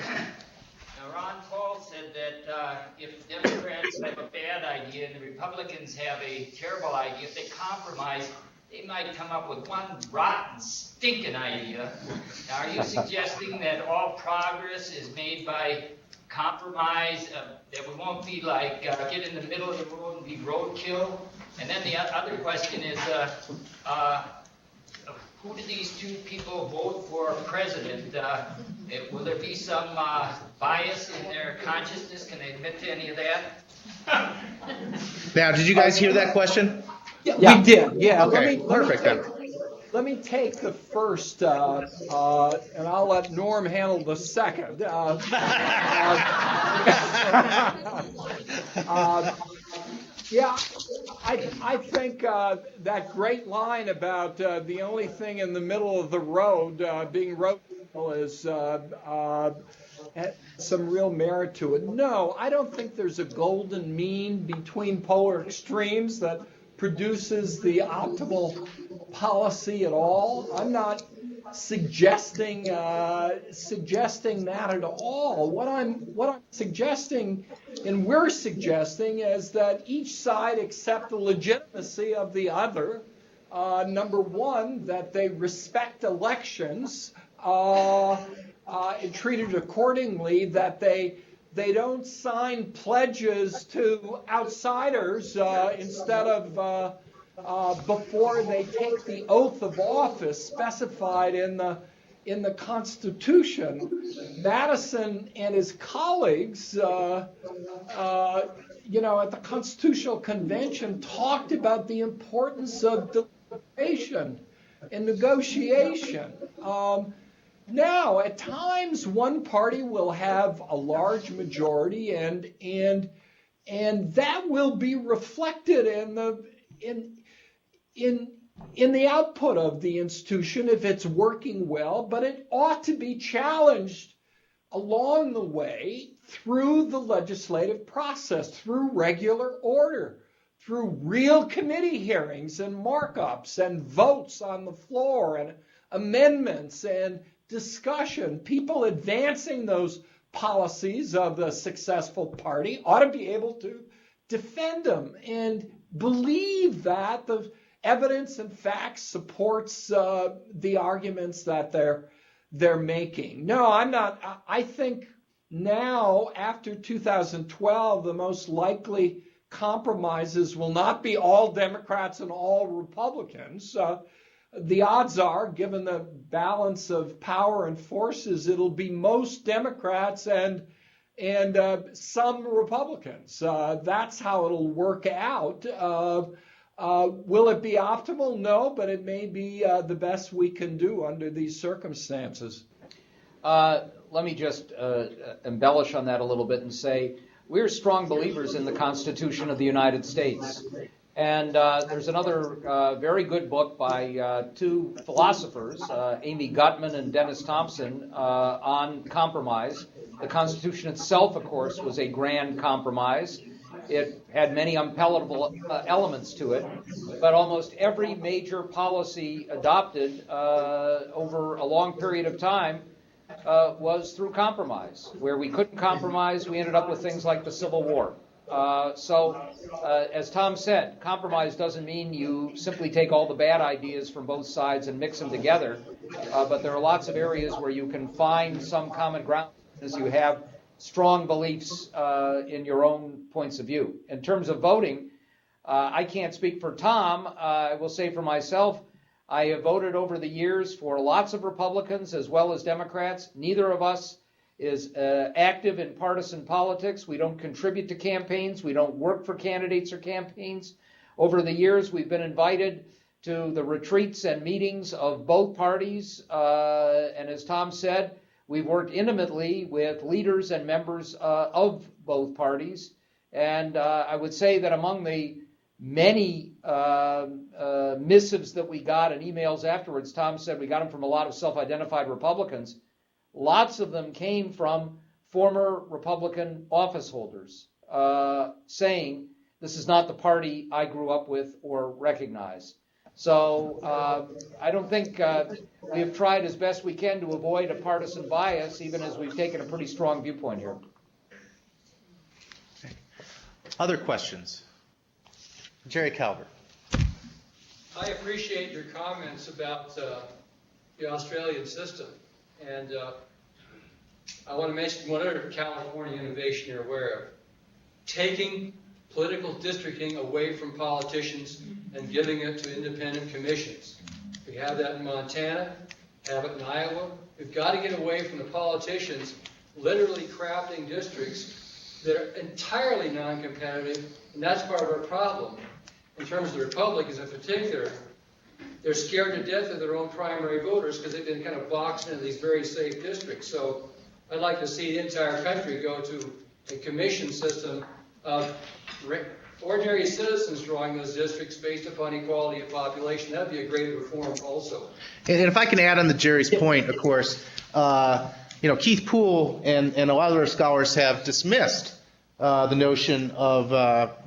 Now, Ron Paul said that if Democrats have a bad idea and the Republicans have a terrible idea, if they compromise, they might come up with one rotten, stinking idea. Now, are you suggesting that all progress is made by compromise, that we won't be like, get in the middle of the road and be roadkill? And then the other question is, who do these two people vote for president? Will there be some bias in their consciousness? Can they admit to any of that? Now, did you guys hear that question? Yeah, we did. Yeah. Okay, perfect then. Let me take the first, and I'll let Norm handle the second. Yeah, I think that great line about the only thing in the middle of the road being roadkill is some real merit to it. No, I don't think there's a golden mean between polar extremes that produces the optimal policy at all. I'm not suggesting that at all. What I'm suggesting, and we're suggesting, is that each side accept the legitimacy of the other. Number one, that they respect elections and treat it accordingly, that they don't sign pledges to outsiders instead of before they take the oath of office specified in the Constitution. Madison and his colleagues, at the Constitutional Convention, talked about the importance of deliberation and negotiation. Now, at times, one party will have a large majority, and that will be reflected in the output of the institution if it's working well. But it ought to be challenged along the way through the legislative process, through regular order, through real committee hearings and markups and votes on the floor and amendments and discussion. People advancing those policies of the successful party ought to be able to defend them and believe that evidence and facts supports the arguments that they're making. No, I'm not. I think now, after 2012, the most likely compromises will not be all Democrats and all Republicans. The odds are, given the balance of power and forces, it'll be most Democrats and some Republicans. That's how it'll work out. Will it be optimal? No, but it may be the best we can do under these circumstances. Let me just embellish on that a little bit and say we're strong believers in the Constitution of the United States. And there's another very good book by two philosophers, Amy Gutman and Dennis Thompson, on compromise. The Constitution itself, of course, was a grand compromise. It had many unpalatable elements to it, but almost every major policy adopted over a long period of time was through compromise. Where we couldn't compromise, we ended up with things like the Civil War. As Tom said, compromise doesn't mean you simply take all the bad ideas from both sides and mix them together, but there are lots of areas where you can find some common ground as you have strong beliefs in your own points of view. In terms of voting, I can't speak for Tom. I will say for myself, I have voted over the years for lots of Republicans as well as Democrats. Neither of us is active in partisan politics. We don't contribute to campaigns. We don't work for candidates or campaigns. Over the years, we've been invited to the retreats and meetings of both parties. And as Tom said, we've worked intimately with leaders and members of both parties. And I would say that among the many missives that we got and emails afterwards, Tom said we got them from a lot of self-identified Republicans. Lots of them came from former Republican office holders saying, this is not the party I grew up with or recognize. So I don't think we have tried as best we can to avoid a partisan bias, even as we've taken a pretty strong viewpoint here. Other questions? Jerry Calvert. I appreciate your comments about the Australian system. And I want to mention one other California innovation you're aware of. Taking political districting away from politicians and giving it to independent commissions. We have that in Montana, have it in Iowa. We've got to get away from the politicians literally crafting districts that are entirely non-competitive, and that's part of our problem. In terms of the Republicans in particular, they're scared to death of their own primary voters because they've been kind of boxed into these very safe districts. So I'd like to see the entire country go to a commission system of ordinary citizens drawing those districts based upon equality of population. That would be a great reform also. And if I can add on to Jerry's point, of course, Keith Poole and a lot of other scholars have dismissed the notion of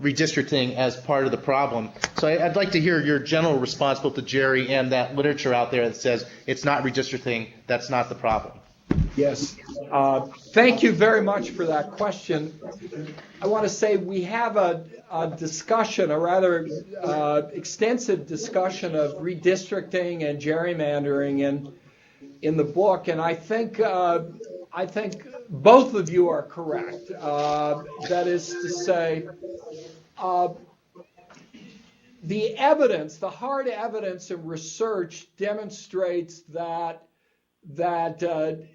redistricting as part of the problem. So I'd like to hear your general response both to Jerry and that literature out there that says it's not redistricting, that's not the problem. Yes. Thank you very much for that question. I want to say we have a discussion, a rather extensive discussion of redistricting and gerrymandering in the book, and I think both of you are correct. That is to say, the evidence, the hard evidence and research demonstrates that the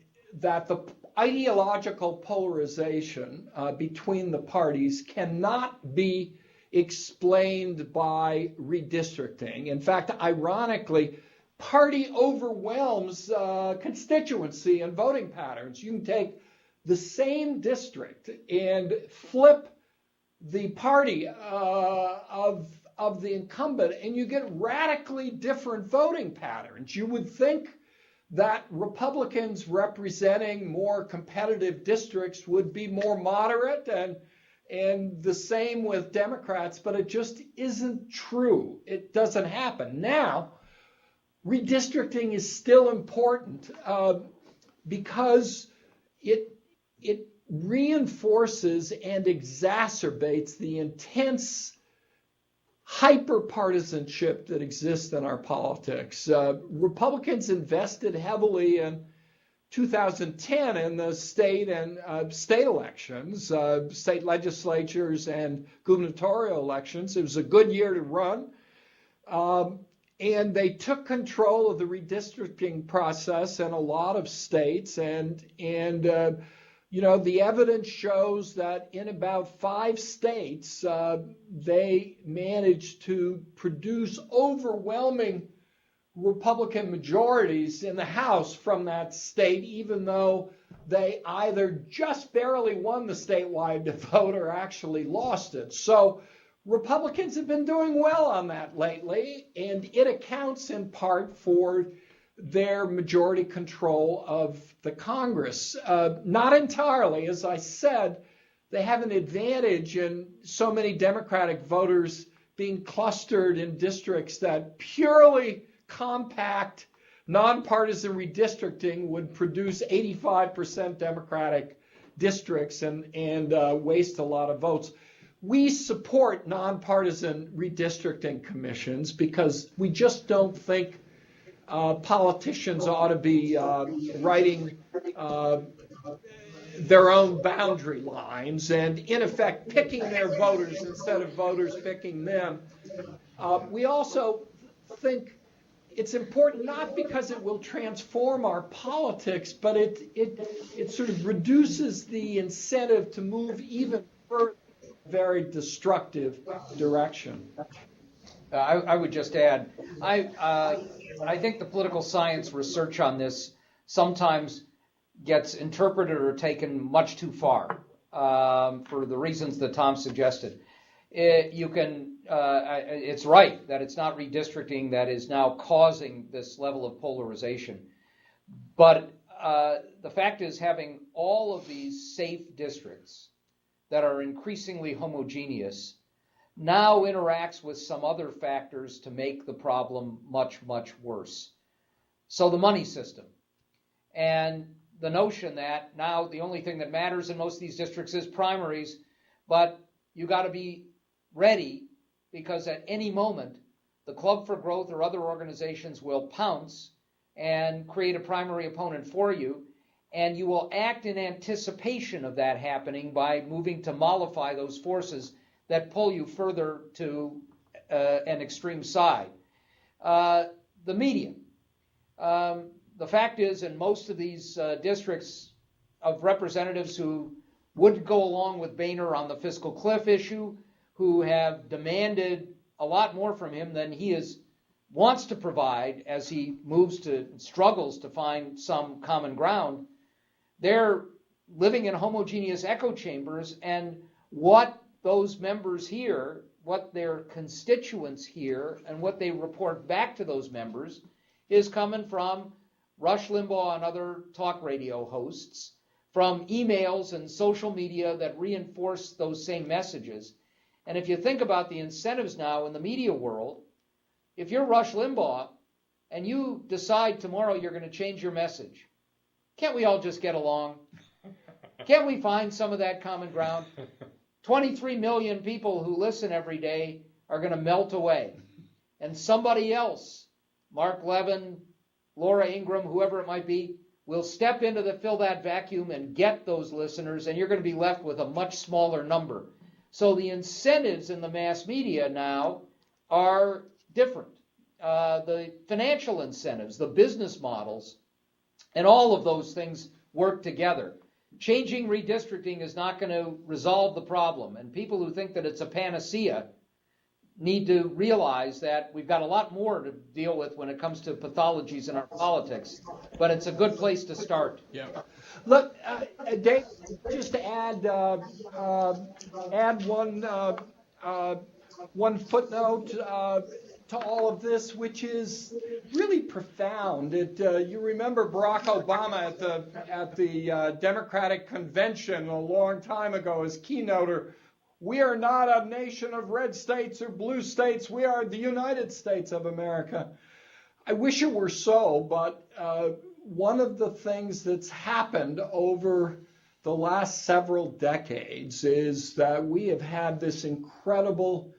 ideological polarization between the parties cannot be explained by redistricting. In fact, ironically, party overwhelms constituency and voting patterns. You can take the same district and flip the party of the incumbent, and you get radically different voting patterns. You would think that Republicans representing more competitive districts would be more moderate, and the same with Democrats, but it just isn't true. It doesn't happen. Now, redistricting is still important because it reinforces and exacerbates the intense hyper-partisanship that exists in our politics. Republicans invested heavily in 2010 in the state and state elections, state legislatures and gubernatorial elections. It was a good year to run. And they took control of the redistricting process in a lot of states. And the evidence shows that in about 5 states, they managed to produce overwhelming Republican majorities in the House from that state, even though they either just barely won the statewide vote or actually lost it. So Republicans have been doing well on that lately, and it accounts in part for their majority control of the Congress. Not entirely. As I said, they have an advantage in so many Democratic voters being clustered in districts that purely compact, nonpartisan redistricting would produce 85% Democratic districts and waste a lot of votes. We support nonpartisan redistricting commissions because we just don't think politicians ought to be writing their own boundary lines and, in effect, picking their voters instead of voters picking them. We also think it's important not because it will transform our politics, but it sort of reduces the incentive to move even further in a very destructive direction. I would just add, I think the political science research on this sometimes gets interpreted or taken much too far for the reasons that Tom suggested. It's right that it's not redistricting that is now causing this level of polarization. But the fact is, having all of these safe districts that are increasingly homogeneous now interacts with some other factors to make the problem much, much worse. So the money system and the notion that now the only thing that matters in most of these districts is primaries, but you got to be ready because at any moment the Club for Growth or other organizations will pounce and create a primary opponent for you, and you will act in anticipation of that happening by moving to mollify those forces that pull you further to an extreme side. The media. The fact is, in most of these districts of representatives who would go along with Boehner on the fiscal cliff issue, who have demanded a lot more from him than he wants to provide as he struggles to find some common ground, they're living in homogeneous echo chambers, and what those members hear, what their constituents hear, and what they report back to those members is coming from Rush Limbaugh and other talk radio hosts, from emails and social media that reinforce those same messages. And if you think about the incentives now in the media world, if you're Rush Limbaugh and you decide tomorrow you're going to change your message, can't we all just get along? Can't we find some of that common ground? 23 million people who listen every day are going to melt away. And somebody else, Mark Levin, Laura Ingraham, whoever it might be, will step in to fill that vacuum and get those listeners, and you're going to be left with a much smaller number. So the incentives in the mass media now are different. The financial incentives, the business models, and all of those things work together. Changing redistricting is not going to resolve the problem, and people who think that it's a panacea need to realize that we've got a lot more to deal with when it comes to pathologies in our politics, but it's a good place to start. Yeah. Look, Dave, just to add one footnote to all of this, which is really profound. You remember Barack Obama at the Democratic convention a long time ago as keynoter. We are not a nation of red states or blue states. We are the United States of America. I wish it were so, but one of the things that's happened over the last several decades is that we have had this incredible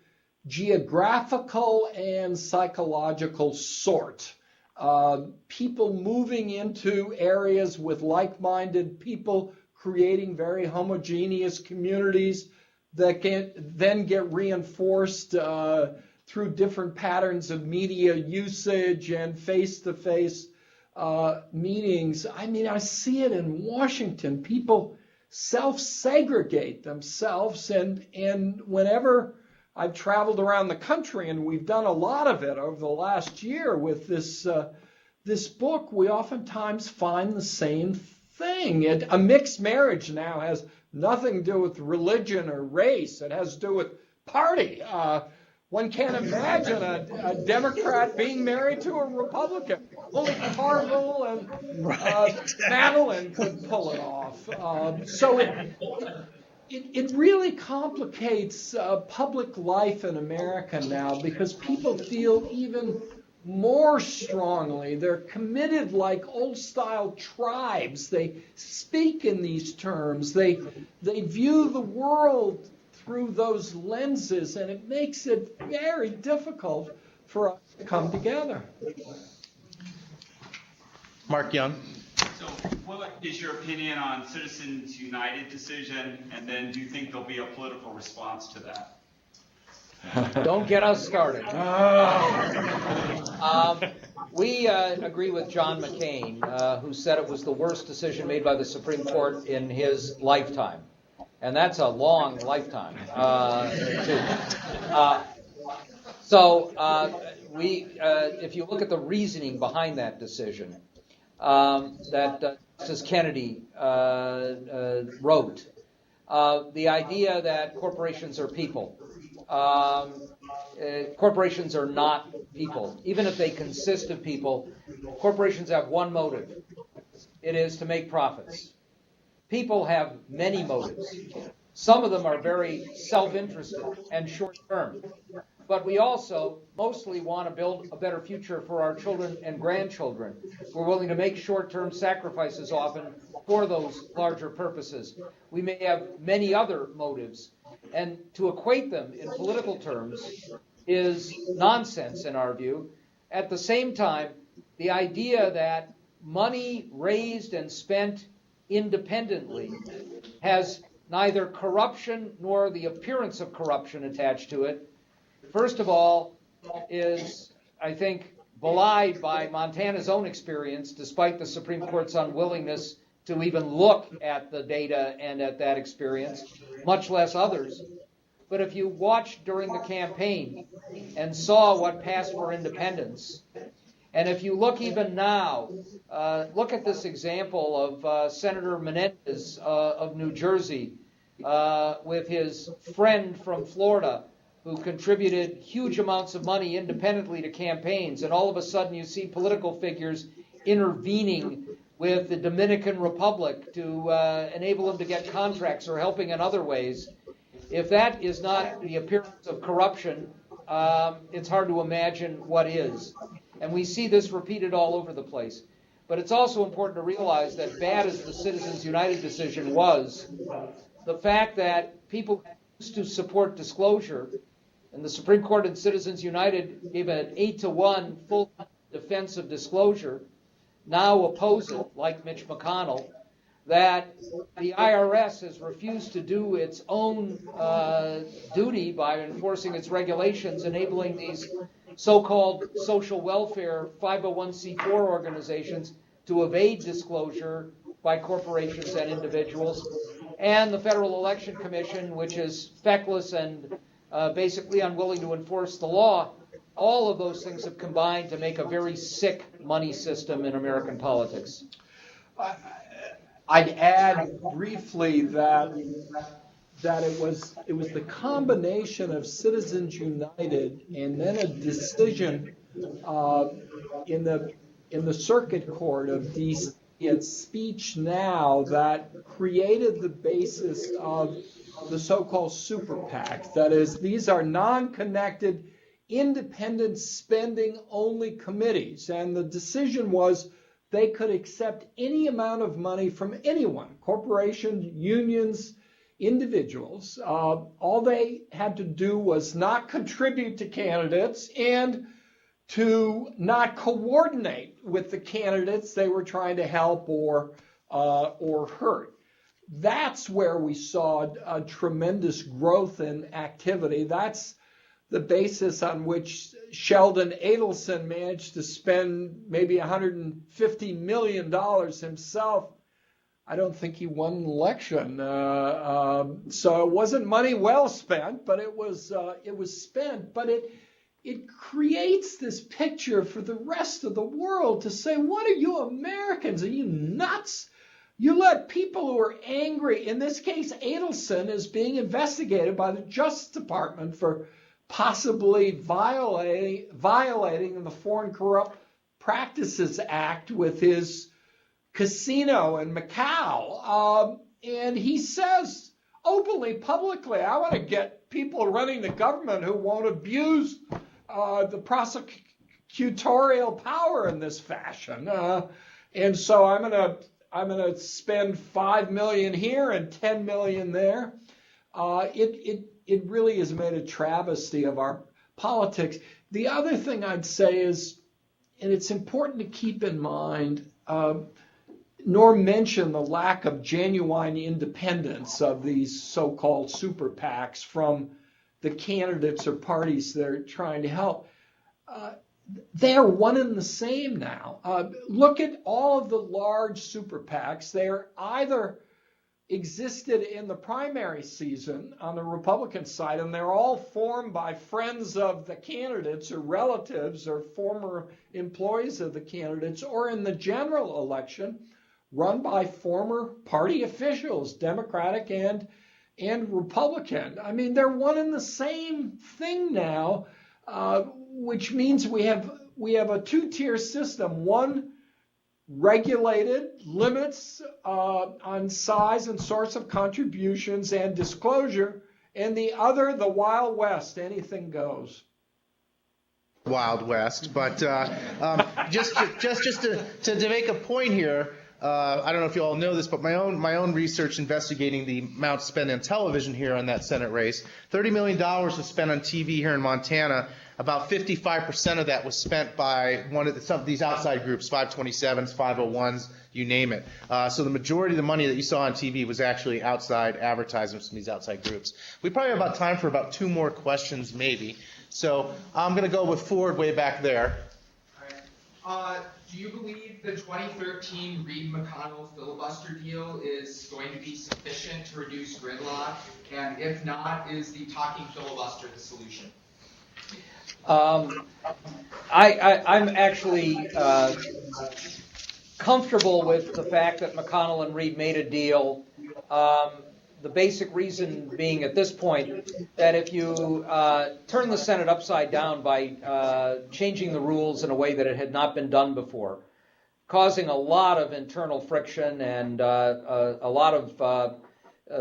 geographical and psychological sort. People moving into areas with like-minded people, creating very homogeneous communities that can then get reinforced through different patterns of media usage and face-to-face meetings. I mean, I see it in Washington. People self-segregate themselves, and whenever I've traveled around the country, and we've done a lot of it over the last year with this book, we oftentimes find the same thing. A mixed marriage now has nothing to do with religion or race. It has to do with party. One can't imagine a Democrat being married to a Republican. Only Carville and Madeline could pull it off. So it really complicates public life in America now, because people feel even more strongly. They're committed like old-style tribes. They speak in these terms. They view the world through those lenses, and it makes it very difficult for us to come together. Mark Young. So what is your opinion on Citizens United decision, and then do you think there'll be a political response to that? Don't get us started. We agree with John McCain, who said it was the worst decision made by the Supreme Court in his lifetime. And that's a long lifetime, too. If you look at the reasoning behind that decision, that Justice Kennedy wrote, the idea that corporations are people. Corporations are not people. Even if they consist of people, corporations have one motive. It is to make profits. People have many motives. Some of them are very self-interested and short-term. But we also mostly want to build a better future for our children and grandchildren. We're willing to make short-term sacrifices often for those larger purposes. We may have many other motives. And to equate them in political terms is nonsense in our view. At the same time, the idea that money raised and spent independently has neither corruption nor the appearance of corruption attached to it, first of all, is, I think, belied by Montana's own experience, despite the Supreme Court's unwillingness to even look at the data and at that experience, much less others. But if you watched during the campaign and saw what passed for independence, and if you look even now, look at this example of Senator Menendez of New Jersey with his friend from Florida, who contributed huge amounts of money independently to campaigns, and all of a sudden you see political figures intervening with the Dominican Republic to enable them to get contracts or helping in other ways. If that is not the appearance of corruption, it's hard to imagine what is. And we see this repeated all over the place. But it's also important to realize that bad as the Citizens United decision was, the fact that people used to support disclosure, and the Supreme Court in Citizens United gave an 8-to-1 full defense of disclosure, now oppose it, like Mitch McConnell, that the IRS has refused to do its own duty by enforcing its regulations, enabling these so-called social welfare 501c4 organizations to evade disclosure by corporations and individuals, and the Federal Election Commission, which is feckless and basically unwilling to enforce the law. All of those things have combined to make a very sick money system in American politics. I'd add briefly that it was the combination of Citizens United and then a decision in the Circuit Court of D.C. at Speech Now that created the basis of the so-called super PAC. That is, these are non-connected, independent spending-only committees, and the decision was they could accept any amount of money from anyone, corporations, unions, individuals. All they had to do was not contribute to candidates and to not coordinate with the candidates they were trying to help or hurt. That's where we saw a tremendous growth in activity. That's the basis on which Sheldon Adelson managed to spend maybe $150 million himself. I don't think he won an election. So it wasn't money well spent, but it was spent. But it creates this picture for the rest of the world to say, what are you Americans? Are you nuts? You let people who are angry, in this case, Adelson is being investigated by the Justice Department for possibly violating the Foreign Corrupt Practices Act with his casino in Macau. And he says openly, publicly, I want to get people running the government who won't abuse the prosecutorial power in this fashion. And so I'm going to spend $5 million here and $10 million there. It really has made a travesty of our politics. The other thing I'd say is, and it's important to keep in mind, nor mention the lack of genuine independence of these so-called super PACs from the candidates or parties they're trying to help. They're one and the same now. Look at all of the large super PACs. They're either existed in the primary season on the Republican side, and they're all formed by friends of the candidates or relatives or former employees of the candidates, or in the general election, run by former party officials, Democratic and Republican. I mean, they're one and the same thing now, which means we have a two-tier system. One regulated, limits on size and source of contributions and disclosure, and the other, the Wild West, anything goes. Wild West, but just to make a point here, I don't know if you all know this, but my own research investigating the amount spent on television here on that Senate race, $30 million was spent on TV here in Montana. About 55% of that was spent by some of these outside groups, 527s, 501s, you name it. So the majority of the money that you saw on TV was actually outside advertisements from these outside groups. We probably have about time for about 2 more questions, maybe. So I'm going to go with Ford way back there. All right. Do you believe the 2013 Reid-McConnell filibuster deal is going to be sufficient to reduce gridlock? And if not, is the talking filibuster the solution? I'm actually comfortable with the fact that McConnell and Reid made a deal. The basic reason being at this point that if you turn the Senate upside down by changing the rules in a way that it had not been done before, causing a lot of internal friction and a lot of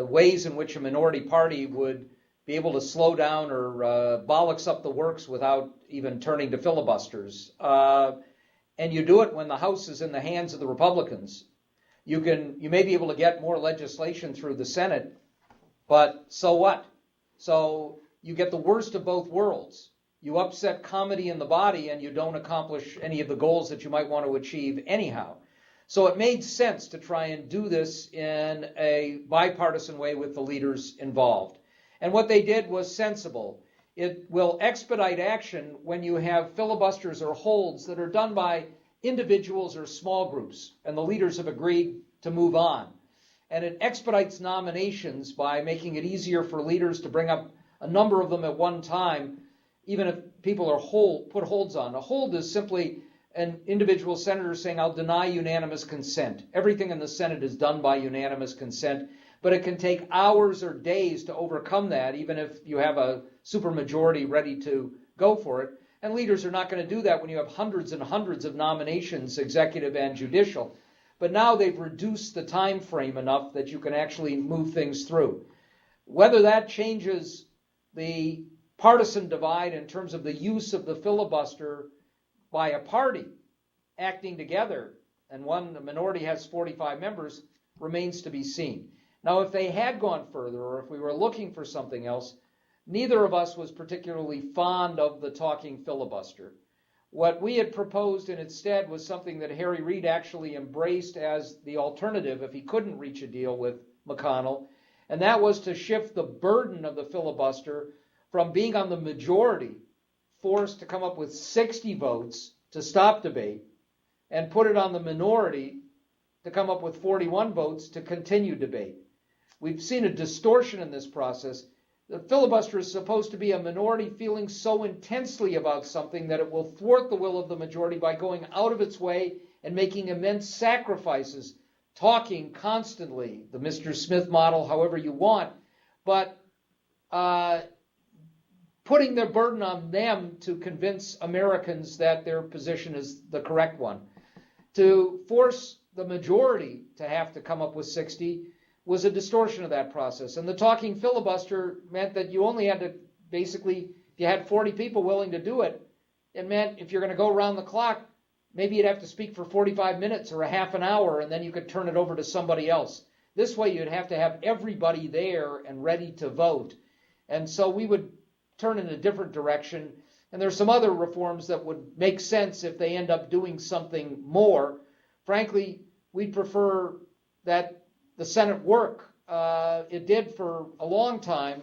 ways in which a minority party would be able to slow down or bollocks up the works without even turning to filibusters. And you do it when the House is in the hands of the Republicans. You may be able to get more legislation through the Senate, but so what? So you get the worst of both worlds. You upset comedy in the body and you don't accomplish any of the goals that you might want to achieve anyhow. So it made sense to try and do this in a bipartisan way with the leaders involved. And what they did was sensible. It will expedite action when you have filibusters or holds that are done by individuals or small groups, and the leaders have agreed to move on. And it expedites nominations by making it easier for leaders to bring up a number of them at one time, even if people are put holds on. A hold is simply an individual senator saying, I'll deny unanimous consent. Everything in the Senate is done by unanimous consent. But it can take hours or days to overcome that, even if you have a supermajority ready to go for it. And leaders are not going to do that when you have hundreds and hundreds of nominations, executive and judicial. But now they've reduced the time frame enough that you can actually move things through. Whether that changes the partisan divide in terms of the use of the filibuster by a party acting together, and the minority has 45 members, remains to be seen. Now, if they had gone further, or if we were looking for something else, neither of us was particularly fond of the talking filibuster. What we had proposed in its stead was something that Harry Reid actually embraced as the alternative if he couldn't reach a deal with McConnell, and that was to shift the burden of the filibuster from being on the majority, forced to come up with 60 votes to stop debate, and put it on the minority to come up with 41 votes to continue debate. We've seen a distortion in this process. The filibuster is supposed to be a minority feeling so intensely about something that it will thwart the will of the majority by going out of its way and making immense sacrifices, talking constantly, the Mr. Smith model, however you want, but putting their burden on them to convince Americans that their position is the correct one. To force the majority to have to come up with 60 was a distortion of that process. And the talking filibuster meant that you only had to basically, if you had 40 people willing to do it, it meant if you're going to go around the clock, maybe you'd have to speak for 45 minutes or a half an hour, and then you could turn it over to somebody else. This way you'd have to have everybody there and ready to vote. And so we would turn in a different direction. And there's some other reforms that would make sense if they end up doing something more. Frankly, we'd prefer that the Senate work. It did for a long time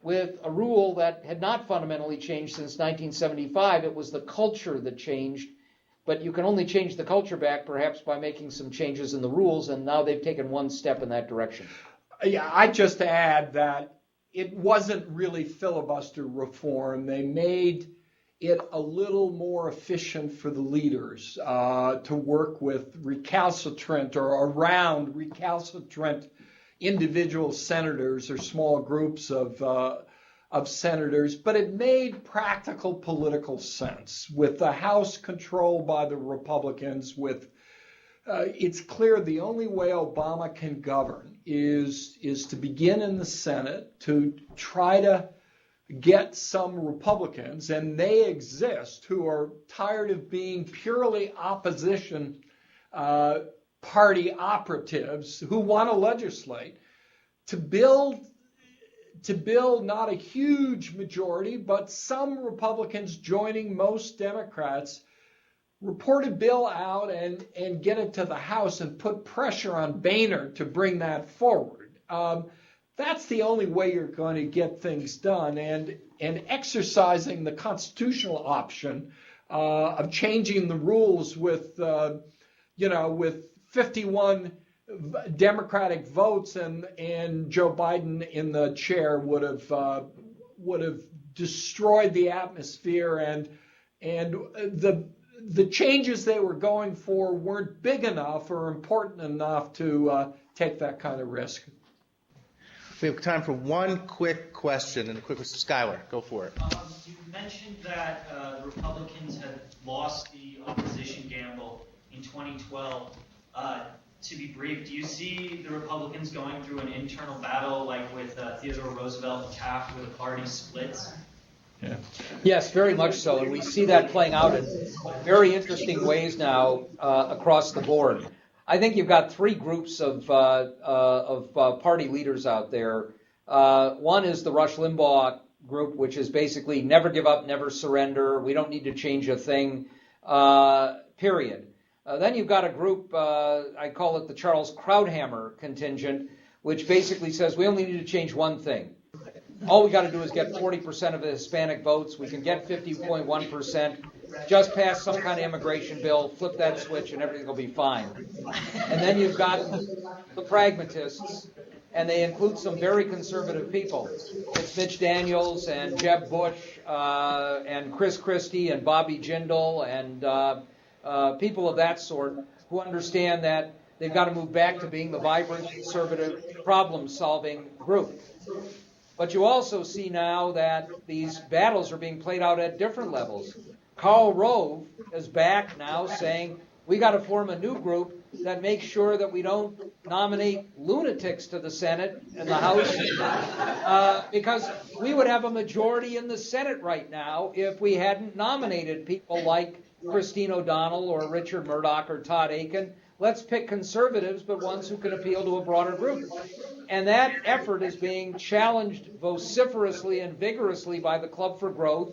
with a rule that had not fundamentally changed since 1975. It was the culture that changed. But you can only change the culture back perhaps by making some changes in the rules, and now they've taken one step in that direction. Yeah, I'd just add that it wasn't really filibuster reform. They made it a little more efficient for the leaders to work with recalcitrant or around recalcitrant individual senators or small groups of senators, but it made practical political sense. With the House controlled by the Republicans, it's clear the only way Obama can govern is to begin in the Senate to try to get some Republicans, and they exist, who are tired of being purely opposition party operatives who want to legislate, to build not a huge majority, but some Republicans joining most Democrats, report a bill out and get it to the House and put pressure on Boehner to bring that forward. That's the only way you're going to get things done. And exercising the constitutional option of changing the rules with 51 Democratic votes and Joe Biden in the chair would have destroyed the atmosphere, and the changes they were going for weren't big enough or important enough to take that kind of risk. We have time for one quick question, and a quick question. Skylar, go for it. You mentioned that the Republicans had lost the opposition gamble in 2012. To be brief, do you see the Republicans going through an internal battle like with Theodore Roosevelt and Taft, where the party splits? Yeah. Yes, very much so. And we see that playing out in very interesting ways now across the board. I think you've got three groups of party leaders out there. One is the Rush Limbaugh group, which is basically never give up, never surrender. We don't need to change a thing, period. Then you've got a group, I call it the Charles Krauthammer contingent, which basically says we only need to change one thing. All we got to do is get 40% of the Hispanic votes. We can get 50.1%. Just pass some kind of immigration bill, flip that switch, and everything will be fine. And then you've got the pragmatists, and they include some very conservative people. It's Mitch Daniels and Jeb Bush and Chris Christie and Bobby Jindal and people of that sort who understand that they've got to move back to being the vibrant, conservative, problem-solving group. But you also see now that these battles are being played out at different levels. Karl Rove is back now saying we got to form a new group that makes sure that we don't nominate lunatics to the Senate and the House because we would have a majority in the Senate right now if we hadn't nominated people like Christine O'Donnell or Richard Murdoch or Todd Aiken. let's pick conservatives, but ones who can appeal to a broader group. And that effort is being challenged vociferously and vigorously by the Club for Growth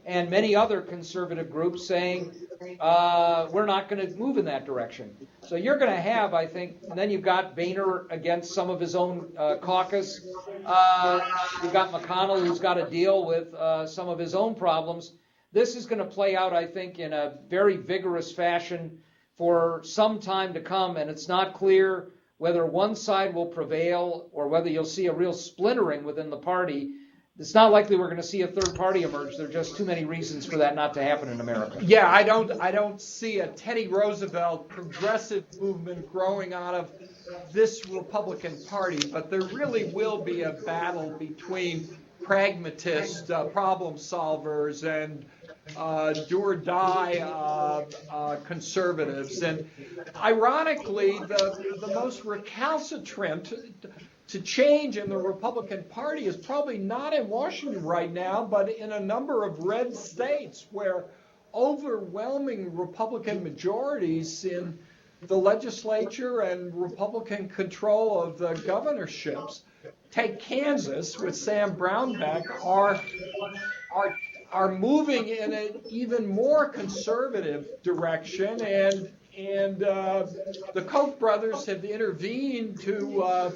and many other conservative groups saying, we're not going to move in that direction. So you're going to have, I think, and then you've got Boehner against some of his own caucus. You've got McConnell, who's got to deal with some of his own problems. This is going to play out, I think, in a very vigorous fashion for some time to come, and it's not clear whether one side will prevail or whether you'll see a real splintering within the party. It's not likely we're going to see a third party emerge. There are just too many reasons for that not to happen in America. Yeah, I don't see a Teddy Roosevelt progressive movement growing out of this Republican Party, but there really will be a battle between pragmatist problem solvers and do or die conservatives. And ironically, the most recalcitrant to change in the Republican Party is probably not in Washington right now, but in a number of red states where overwhelming Republican majorities in the legislature and Republican control of the governorships. Take Kansas with Sam Brownback are moving in an even more conservative direction, and the Koch brothers have intervened to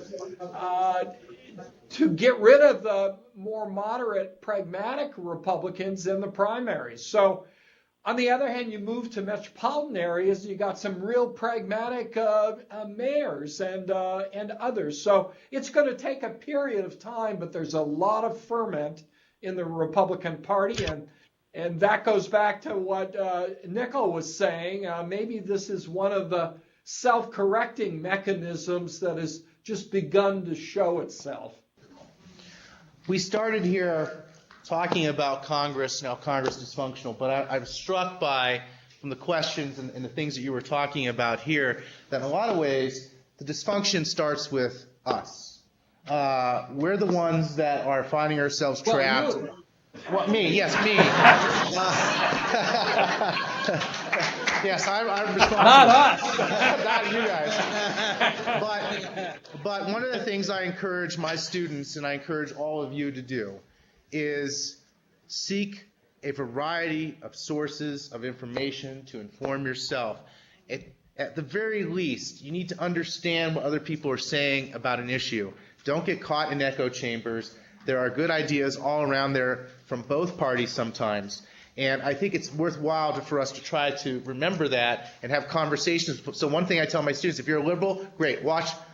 get rid of the more moderate, pragmatic Republicans in the primaries. So, on the other hand, you move to metropolitan areas, you got some real pragmatic mayors and others. So it's going to take a period of time, but there's a lot of ferment in the Republican Party, and that goes back to what Nickel was saying. Maybe this is one of the self-correcting mechanisms that has just begun to show itself. We started here talking about Congress, now Congress dysfunctional, but I'm struck by, from the questions and the things that you were talking about here, that in a lot of ways, the dysfunction starts with us. We're the ones that are finding ourselves trapped. Well, you. What, me? Yes, me. Yes, I'm responsible. Not us. Not you guys. But one of the things I encourage my students, and I encourage all of you to do, is seek a variety of sources of information to inform yourself. At the very least, you need to understand what other people are saying about an issue. Don't get caught in echo chambers. There are good ideas all around there from both parties sometimes. And I think it's worthwhile for us to try to remember that and have conversations. So one thing I tell my students, if you're a liberal, great,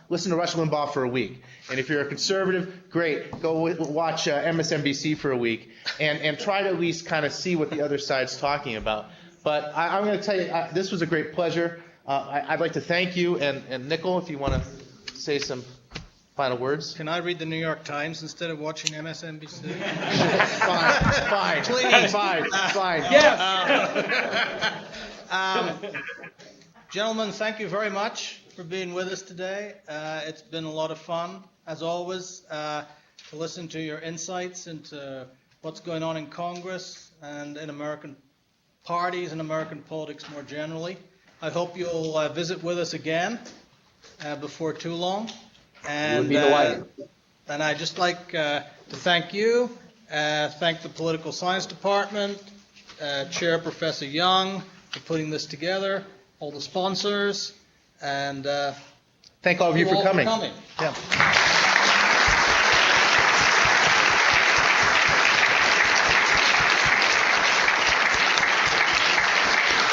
listen to Rush Limbaugh for a week. And if you're a conservative, great, go watch MSNBC for a week and try to at least kind of see what the other side's talking about. But I'm going to tell you, this was a great pleasure. I'd like to thank you. And Nickel, if you want to say some final words. Can I read the New York Times instead of watching MSNBC? Fine. Please. Fine. Yes. Gentlemen, thank you very much for being with us today. It's been a lot of fun, as always, to listen to your insights into what's going on in Congress and in American parties and American politics more generally. I hope you'll visit with us again before too long. And, would be delighted. And I'd just like to thank you, thank the Political Science Department, Chair Professor Young for putting this together, all the sponsors, and thank all of you for coming. Yeah.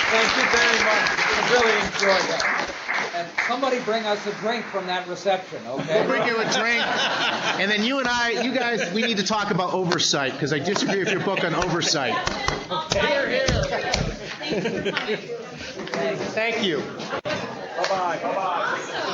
Thank you very much. I really enjoyed that. And somebody bring us a drink from that reception, okay? We'll bring you a drink. And then you guys, we need to talk about oversight, because I disagree with your book on oversight. Okay. Thank you. Bye-bye.